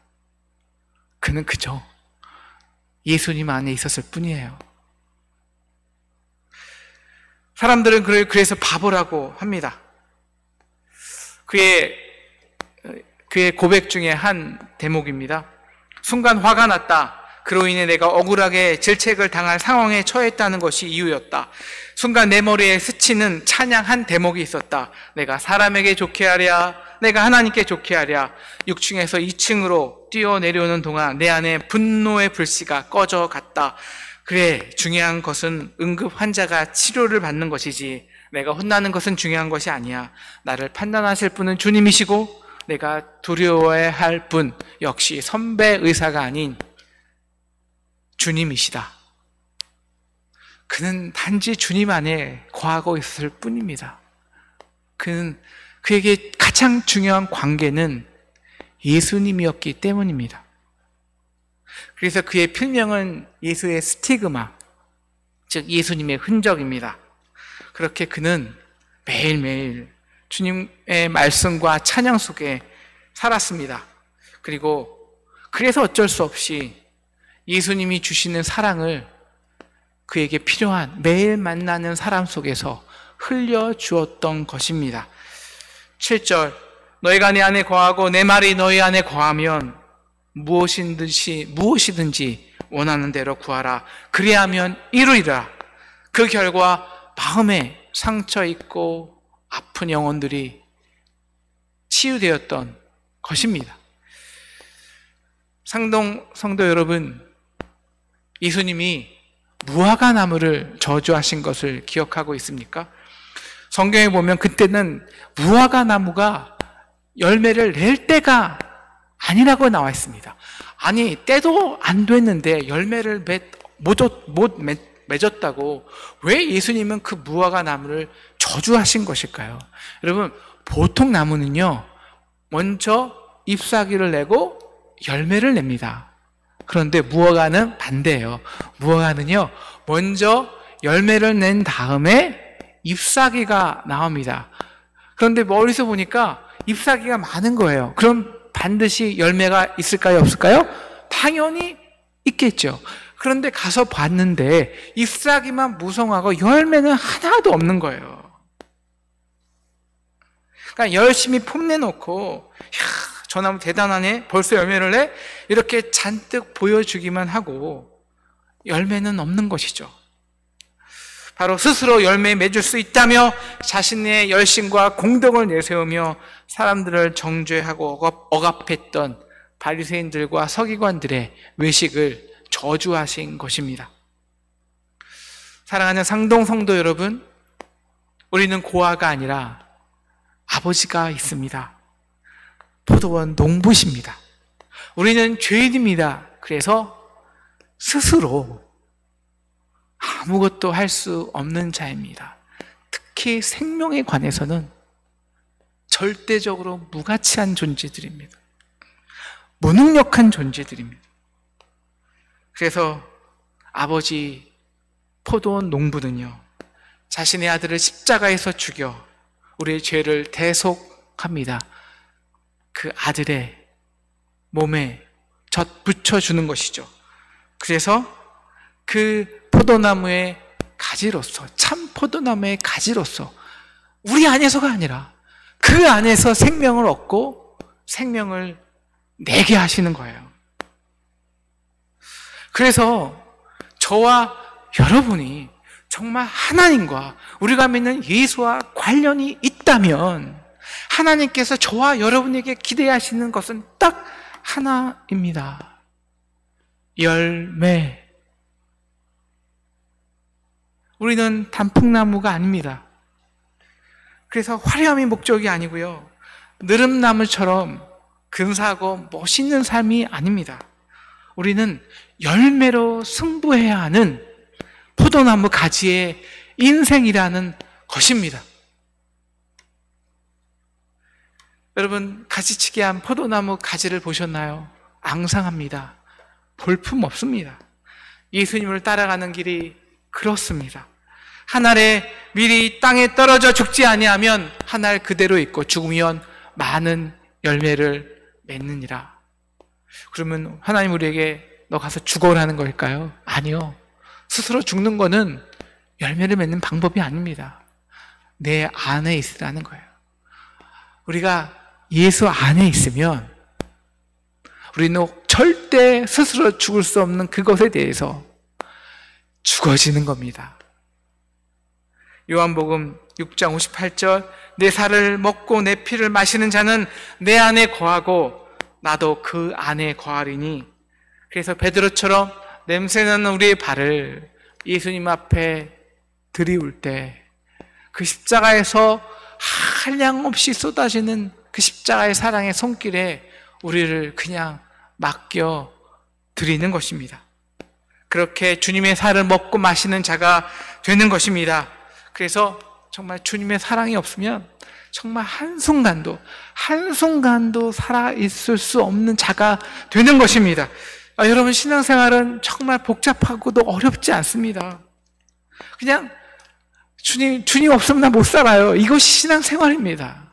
그는 그저 예수님 안에 있었을 뿐이에요. 사람들은 그를 그래서 바보라고 합니다. 그의 고백 중에 한 대목입니다. 순간 화가 났다. 그로 인해 내가 억울하게 질책을 당할 상황에 처했다는 것이 이유였다. 순간 내 머리에 스치는 찬양 한 대목이 있었다. 내가 사람에게 좋게 하랴, 내가 하나님께 좋게 하랴. 6층에서 2층으로 뛰어내려오는 동안 내 안에 분노의 불씨가 꺼져 갔다. 그래, 중요한 것은 응급 환자가 치료를 받는 것이지 내가 혼나는 것은 중요한 것이 아니야. 나를 판단하실 분은 주님이시고 내가 두려워해야 할 분 역시 선배 의사가 아닌 주님이시다. 그는 단지 주님 안에 거하고 있을 뿐입니다. 그에게 가장 중요한 관계는 예수님이었기 때문입니다. 그래서 그의 필명은 예수의 스티그마, 즉 예수님의 흔적입니다. 그렇게 그는 매일매일 주님의 말씀과 찬양 속에 살았습니다. 그래서 어쩔 수 없이 예수님이 주시는 사랑을 그에게 필요한 매일 만나는 사람 속에서 흘려주었던 것입니다. 7절, 너희가 내 안에 거하고 내 말이 너희 안에 거하면 무엇이든지 원하는 대로 구하라. 그리하면 이루리라. 그 결과 마음에 상처 있고 아픈 영혼들이 치유되었던 것입니다. 상동 성도 여러분, 예수님이 무화과나무를 저주하신 것을 기억하고 있습니까? 성경에 보면 그때는 무화과나무가 열매를 낼 때가 아니라고 나와 있습니다. 아니, 때도 안 됐는데 열매를 못 맺었다고 왜 예수님은 그 무화과나무를 저주하신 것일까요? 여러분, 보통 나무는요, 먼저 잎사귀를 내고 열매를 냅니다. 그런데 무화과는 반대예요. 무화과는요, 먼저 열매를 낸 다음에 잎사귀가 나옵니다. 그런데 멀리서 보니까 잎사귀가 많은 거예요. 그럼 반드시 열매가 있을까요? 없을까요? 당연히 있겠죠. 그런데 가서 봤는데 잎사귀만 무성하고 열매는 하나도 없는 거예요. 그러니까 열심히 폼내놓고 저 나무 대단하네, 벌써 열매를 내? 이렇게 잔뜩 보여주기만 하고 열매는 없는 것이죠. 바로 스스로 열매 맺을 수 있다며 자신의 열심과 공덕을 내세우며 사람들을 정죄하고 억압했던 바리새인들과 서기관들의 외식을 저주하신 것입니다. 사랑하는 상동 성도 여러분, 우리는 고아가 아니라 아버지가 있습니다. 포도원 농부십니다. 우리는 죄인입니다. 그래서 스스로 아무것도 할 수 없는 자입니다. 특히 생명에 관해서는 절대적으로 무가치한 존재들입니다. 무능력한 존재들입니다. 그래서 아버지 포도원 농부는요, 자신의 아들을 십자가에서 죽여 우리의 죄를 대속합니다. 그 아들의 몸에 젖 붙여주는 것이죠. 그래서 그 포도나무의 가지로서, 참 포도나무의 가지로서 우리 안에서가 아니라 그 안에서 생명을 얻고 생명을 내게 하시는 거예요. 그래서 저와 여러분이 정말 하나님과 우리가 믿는 예수와 관련이 있다면 하나님께서 저와 여러분에게 기대하시는 것은 딱 하나입니다. 열매. 우리는 단풍나무가 아닙니다. 그래서 화려함이 목적이 아니고요, 느릅나무처럼 근사하고 멋있는 삶이 아닙니다. 우리는 열매로 승부해야 하는 포도나무 가지의 인생이라는 것입니다. 여러분, 가지치기한 포도나무 가지를 보셨나요? 앙상합니다. 볼품 없습니다. 예수님을 따라가는 길이 그렇습니다. 한 알에 미리 땅에 떨어져 죽지 아니하면 한 알 그대로 있고 죽으면 많은 열매를 맺느니라. 그러면 하나님 우리에게 너 가서 죽어라는 걸까요? 아니요. 스스로 죽는 거는 열매를 맺는 방법이 아닙니다. 내 안에 있으라는 거예요. 우리가 예수 안에 있으면 우리는 절대 스스로 죽을 수 없는 그것에 대해서 죽어지는 겁니다. 요한복음 6장 58절, 내 살을 먹고 내 피를 마시는 자는 내 안에 거하고 나도 그 안에 거하리니. 그래서 베드로처럼 냄새나는 우리의 발을 예수님 앞에 들이울 때 그 십자가에서 한량없이 쏟아지는 그 십자가의 사랑의 손길에 우리를 그냥 맡겨 드리는 것입니다. 그렇게 주님의 살을 먹고 마시는 자가 되는 것입니다. 그래서 정말 주님의 사랑이 없으면 정말 한순간도 살아있을 수 없는 자가 되는 것입니다. 여러분, 신앙생활은 정말 복잡하고도 어렵지 않습니다. 그냥 주님 없으면 나 못 살아요. 이것이 신앙생활입니다.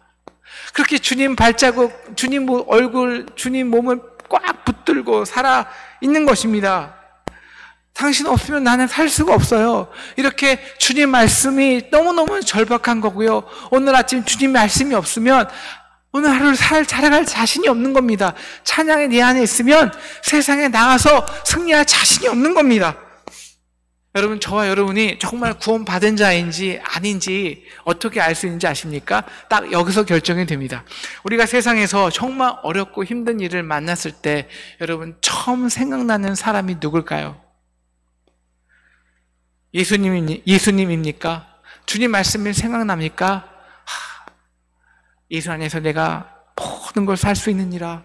그렇게 주님 발자국, 주님 얼굴, 주님 몸을 꽉 붙들고 살아 있는 것입니다. 당신 없으면 나는 살 수가 없어요. 이렇게 주님 말씀이 너무너무 절박한 거고요. 오늘 아침 주님 말씀이 없으면 오늘 하루를 살아갈 자신이 없는 겁니다. 찬양이 내 안에 있으면 세상에 나가서 승리할 자신이 없는 겁니다. 여러분, 저와 여러분이 정말 구원받은 자인지 아닌지 어떻게 알 수 있는지 아십니까? 딱 여기서 결정이 됩니다. 우리가 세상에서 정말 어렵고 힘든 일을 만났을 때 여러분, 처음 생각나는 사람이 누굴까요? 예수님입니까? 주님 말씀이 생각납니까? 예수 안에서 내가 모든 걸 살 수 있느니라.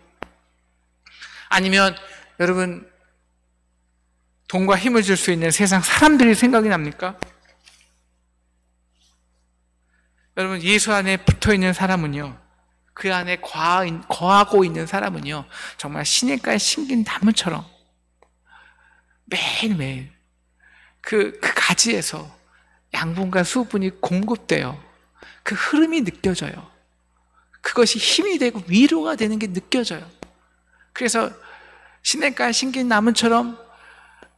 아니면 여러분, 돈과 힘을 줄 수 있는 세상 사람들이 생각이 납니까? 여러분, 예수 안에 붙어있는 사람은요, 그 안에 거하고 있는 사람은요, 정말 시냇가에 심긴 나무처럼 매일매일 그 가지에서 양분과 수분이 공급돼요. 그 흐름이 느껴져요. 그것이 힘이 되고 위로가 되는 게 느껴져요. 그래서 시냇가에 심긴 나무처럼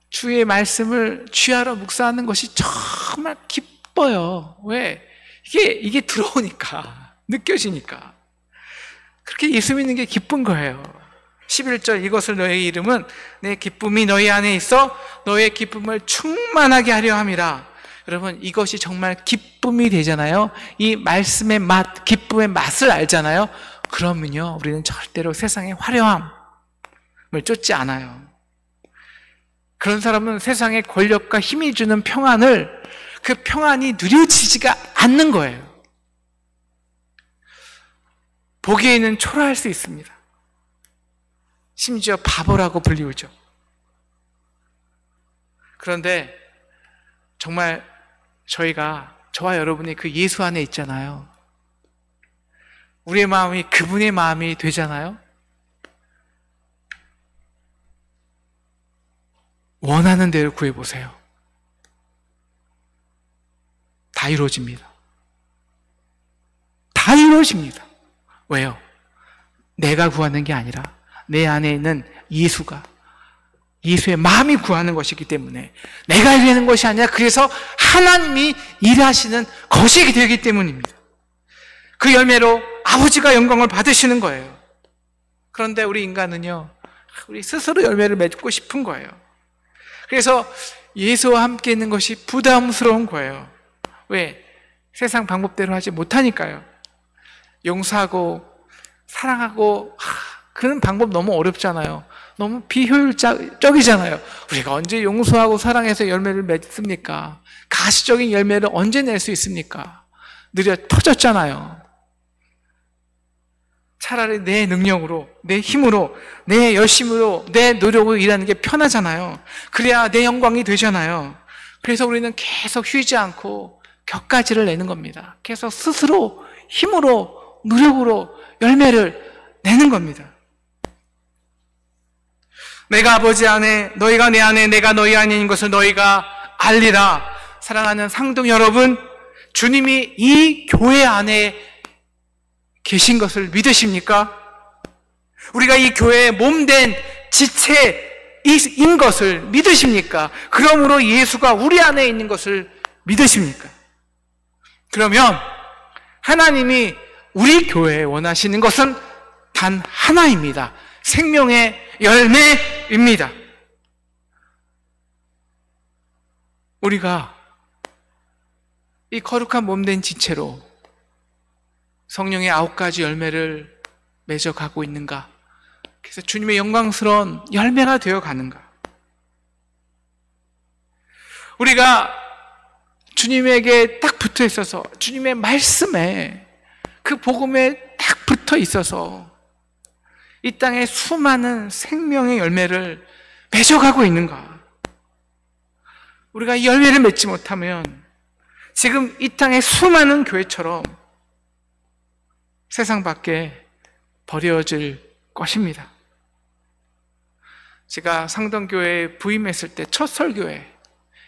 주의 말씀을 취하러 묵상하는 것이 정말 기뻐요. 왜? 이게 들어오니까, 느껴지니까. 그렇게 예수 믿는 게 기쁜 거예요. 11절 이것을 너의 이름은 내 기쁨이 너희 안에 있어 너의 기쁨을 충만하게 하려 함이라. 여러분, 이것이 정말 기쁨이 되잖아요. 이 말씀의 맛, 기쁨의 맛을 알잖아요. 그러면요, 우리는 절대로 세상의 화려함을 쫓지 않아요. 그런 사람은 세상의 권력과 힘이 주는 평안을, 그 평안이 누려지지가 않는 거예요. 보기에는 초라할 수 있습니다. 심지어 바보라고 불리우죠. 그런데 정말 저와 여러분이 그 예수 안에 있잖아요. 우리의 마음이 그분의 마음이 되잖아요. 원하는 대로 구해보세요. 다 이루어집니다. 다 이루어집니다. 왜요? 내가 구하는 게 아니라 내 안에 있는 예수의 마음이 구하는 것이기 때문에, 내가 일하는 것이 아니라 그래서 하나님이 일하시는 것이기 되기 때문입니다. 그 열매로 아버지가 영광을 받으시는 거예요. 그런데 우리 인간은요, 우리 스스로 열매를 맺고 싶은 거예요. 그래서 예수와 함께 있는 것이 부담스러운 거예요. 왜? 세상 방법대로 하지 못하니까요. 용서하고 사랑하고 그런 방법 너무 어렵잖아요. 너무 비효율적이잖아요. 우리가 언제 용서하고 사랑해서 열매를 맺습니까? 가시적인 열매를 언제 낼 수 있습니까? 느려 터졌잖아요. 차라리 내 능력으로, 내 힘으로, 내 열심으로, 내 노력으로 일하는 게 편하잖아요. 그래야 내 영광이 되잖아요. 그래서 우리는 계속 쉬지 않고 격가지를 내는 겁니다. 계속 스스로 힘으로, 노력으로 열매를 내는 겁니다. 내가 아버지 안에, 너희가 내 안에, 내가 너희 안에 있는 것을 너희가 알리라. 사랑하는 상동 여러분, 주님이 이 교회 안에 계신 것을 믿으십니까? 우리가 이 교회의 몸된 지체인 것을 믿으십니까? 그러므로 예수가 우리 안에 있는 것을 믿으십니까? 그러면 하나님이 우리 교회에 원하시는 것은 단 하나입니다. 생명의 열매입니다. 우리가 이 거룩한 몸된 지체로 성령의 9가지 열매를 맺어가고 있는가? 그래서 주님의 영광스러운 열매가 되어 가는가? 우리가 주님에게 딱 붙어 있어서, 주님의 말씀에, 그 복음에 딱 붙어 있어서 이 땅에 수많은 생명의 열매를 맺어가고 있는가? 우리가 이 열매를 맺지 못하면 지금 이 땅의 수많은 교회처럼 세상 밖에 버려질 것입니다. 제가 상동교회에 부임했을 때 첫 설교에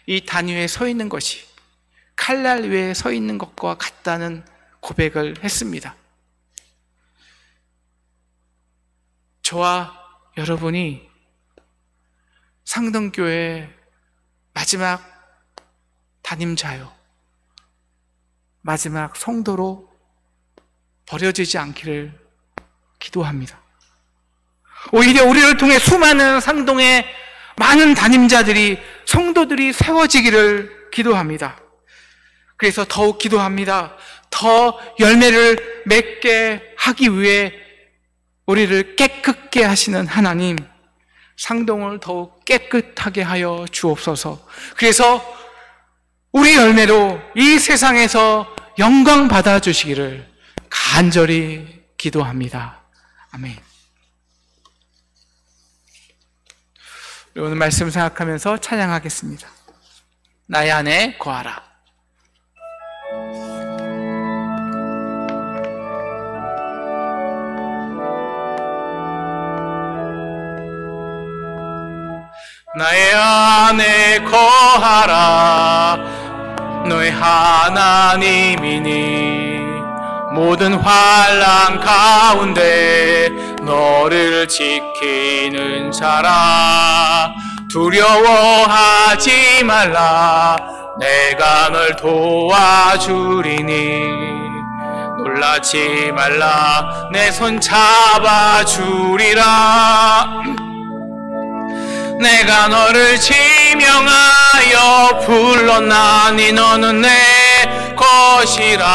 이 단위에 서 있는 것이 칼날 위에 서 있는 것과 같다는 고백을 했습니다. 저와 여러분이 상동교회 마지막 담임자요, 마지막 성도로 버려지지 않기를 기도합니다. 오히려 우리를 통해 수많은 상동의 많은 담임자들이, 성도들이 세워지기를 기도합니다. 그래서 더욱 기도합니다. 더 열매를 맺게 하기 위해 우리를 깨끗게 하시는 하나님, 상동을 더욱 깨끗하게 하여 주옵소서. 그래서 우리 열매로 이 세상에서 영광 받아주시기를 간절히 기도합니다. 아멘. 우리 오늘 말씀 생각하면서 찬양하겠습니다. 나의 안에 거하라. 나의 안에 거하라. 너의 하나님이니 모든 환난 가운데 너를 지키는 자라. 두려워하지 말라. 내가 널 도와주리니. 놀라지 말라. 내 손 잡아주리라. 내가 너를 지명하여 불렀나니 너는 내 것이라.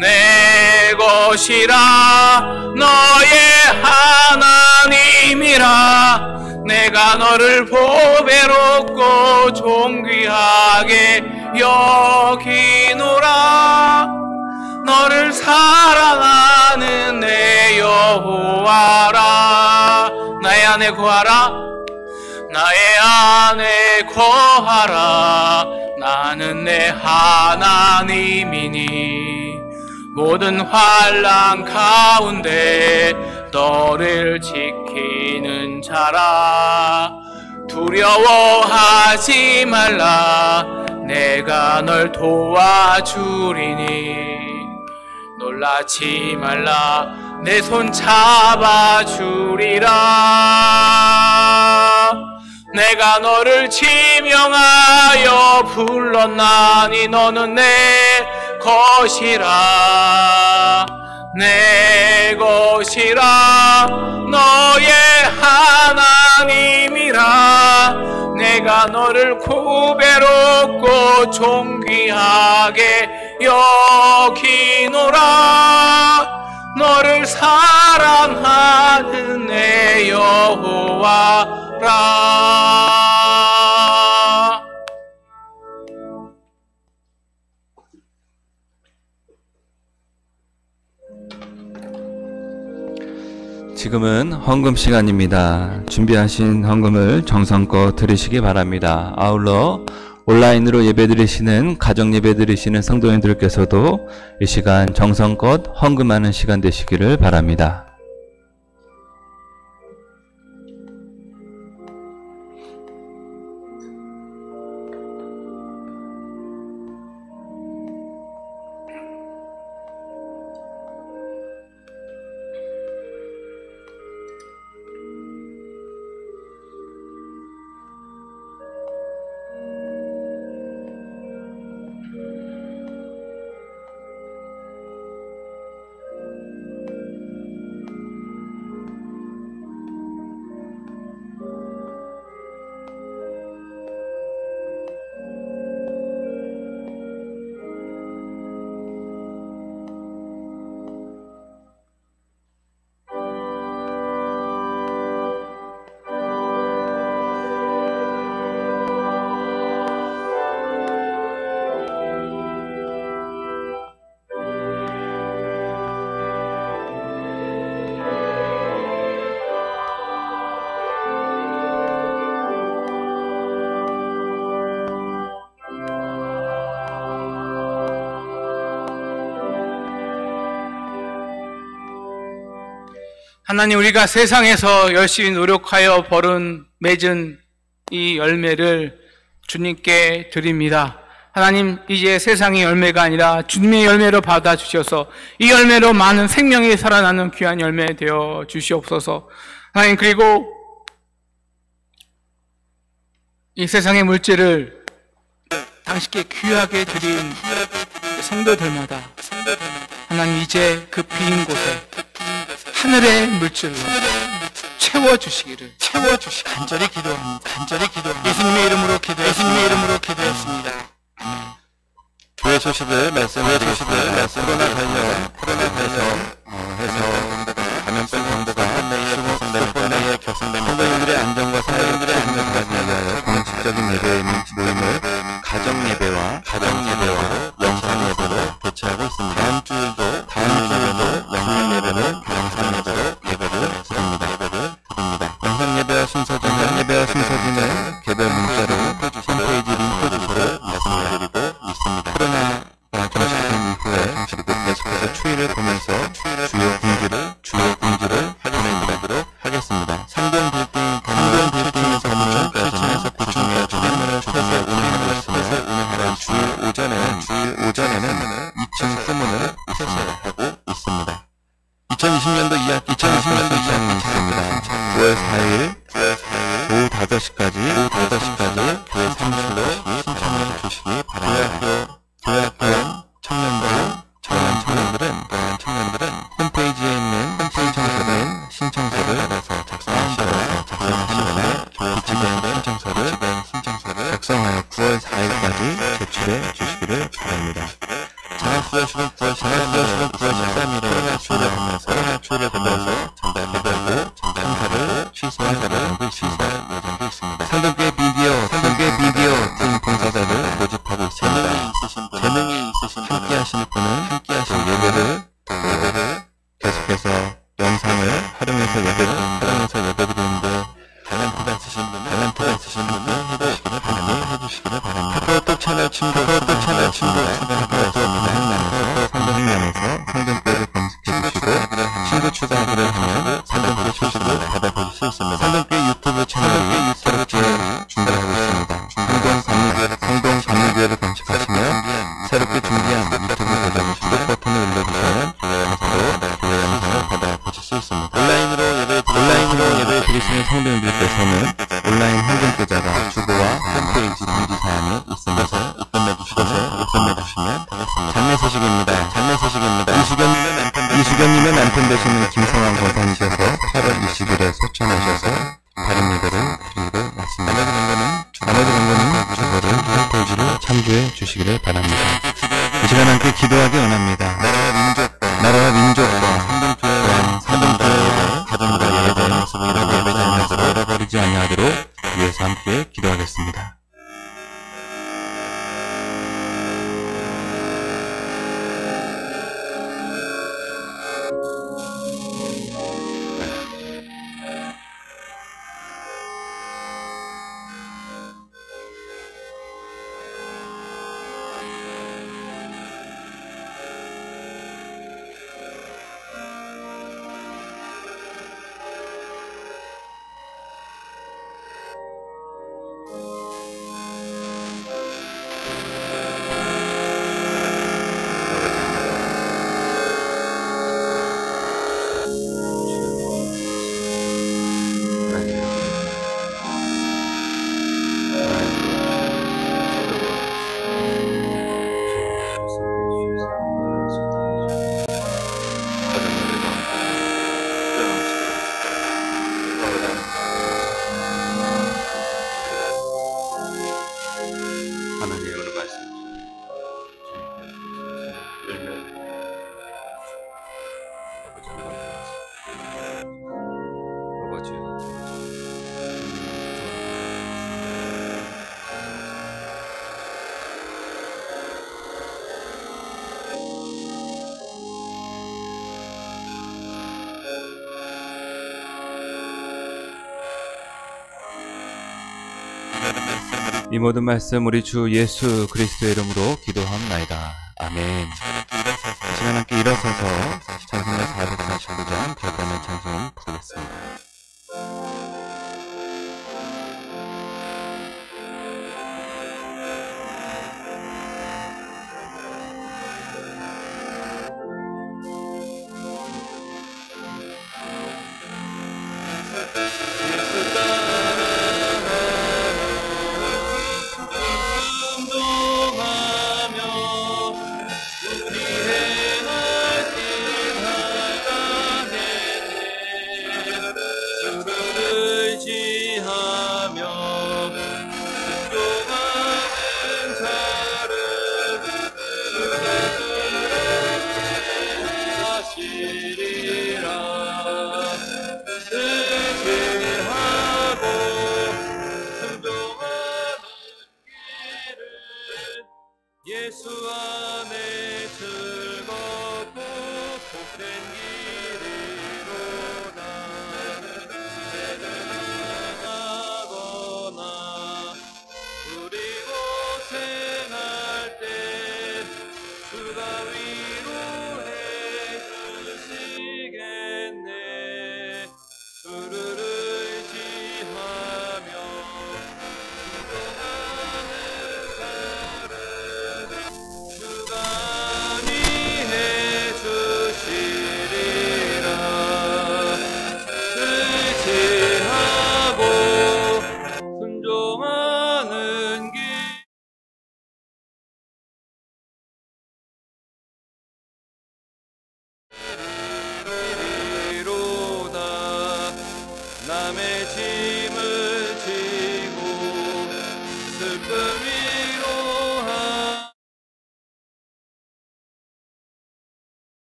내 것이라. 너의 하나님이라. 내가 너를 보배롭고 존귀하게 여기노라. 너를 사랑하는 내 여호와라. 나의 안에 거하라. 나의 안에 거하라. 나는 내 하나님이니. 모든 환난 가운데 너를 지키는 자라. 두려워하지 말라. 내가 널 도와주리니. 놀라지 말라. 내 손 잡아주리라. 내가 너를 지명하여 불렀나니 너는 내 것이라. 내 것이라. 너의 하나님이라. 내가 너를 구배롭고 존귀하게 여기노라. 너를 사랑하는 내 여호와라. 지금은 헌금 시간입니다. 준비하신 헌금을 정성껏 드리시기 바랍니다. 아울러 온라인으로 예배드리시는 가정 예배드리시는 성도님들께서도 이 시간 정성껏 헌금하는 시간 되시기를 바랍니다. 하나님, 우리가 세상에서 열심히 노력하여 맺은 이 열매를 주님께 드립니다. 하나님, 이제 세상의 열매가 아니라 주님의 열매로 받아주셔서 이 열매로 많은 생명이 살아나는 귀한 열매 되어 주시옵소서. 하나님, 그리고 이 세상의 물질을 당신께 귀하게 드린 성도들마다 하나님, 이제 그 빈 곳에 하늘의 물질로 채워주시기를 간절히 기도합니다. 예수님의 이름으로 기도했습니다. 교회 소식을 말씀드리겠습니다. 코로나 관련 감염병 정보가 성도의 성도님들의 안전과 사역들의 안전까지 위하여 공식적인 예배 모임을 가정 예배와 영상 예배로 개최하고 있습니다. 다음 주일도 영상 예배를 드립니다. 영상 예배와 순서지는 개별 문자로 홈페이지 링크 주소를 말씀드리고 있습니다. 코로나가 정식된 이후에 계속해서 추이를 보면서 주요 공지를 확인해드리도록 하겠습니다. 상변 빌딩 건물 7층에서 9층에 주민문을 운영하고 있으며 주 9월 4일까지 제출해 주시기를 바랍니다. 장학수여식은 9월 13일에 코로나 추이를 보면서 전달되고 행사를 취소할 예정도 있습니다. 상등교회 미디어 팀 봉사자를 모집하고 있습니다. 재능이 있으신 분은 함께하실 예배를 계속해서 영상을 활용해서 예배드리는데 달란트가 있으신 분은 해주시기를 바랍니다. 카카오톡 채널 친구 상등면에서 상등교회를 검색해주시고 친구 추가하기를 하면 상등교회 소식을 받아보실 수 있습니다. 상등교회 유튜브 채널이 새롭게 준비하고 있습니다. 성동 감리교회를 검색하시면 새롭게 준비한 유튜브 버전 구독 버튼을 눌러주시면 교회 영상을 받아보실 수 있습니다. 온라인으로 예배를 드리시는 성도님들께서는 온라인 환경교자가 주보와 홈페이지 공지사항에 있으면서 입금해주시면 되겠습니다. 장례 소식입니다. 이수견님의 남편 되시는 김성환 권사님께서 8월 20일에 소천하셔서 다른 예배를 드리기로 왔습니다. 나머지 관계는 주보를 홈페이지로 참조해 주시기를 바랍니다. 이 시간 함께 기도하기 원합니다. 나라와 민족과 상등교회 가정과 예배의 모습을 잃어버리지 아니하도록 위해서 함께 기도하겠습니다. 이 모든 말씀 우리 주 예수 그리스도의 이름으로 기도합나이다. 아멘. 이 시간 함께 일어서서 찬송가 449장 별단의 찬송 부르겠습니다. 예수 안에 즐겁고 복된 길이로다. 나가거나 그리고 생할 때 주가 위로해 주시겠네. 주를 의지하며 주가 안위해 주시리라.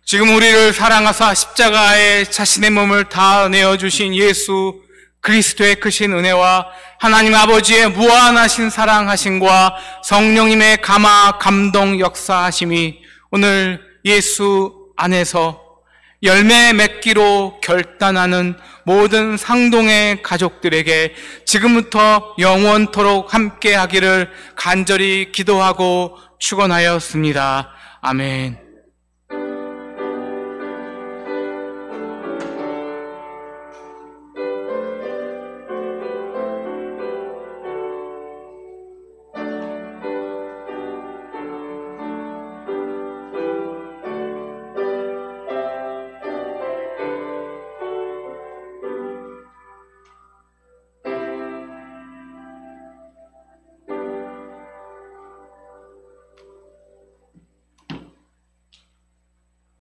지금 우리를 사랑하사 십자가에 자신의 몸을 다 내어주신 예수 그리스도의 크신 은혜와 하나님 아버지의 무한하신 사랑하심과 성령님의 감화 감동 역사하심이 오늘 예수 안에서 열매 맺기로 결단하는 모든 상동의 가족들에게 지금부터 영원토록 함께 하기를 간절히 기도하고 축원하였습니다. 아멘.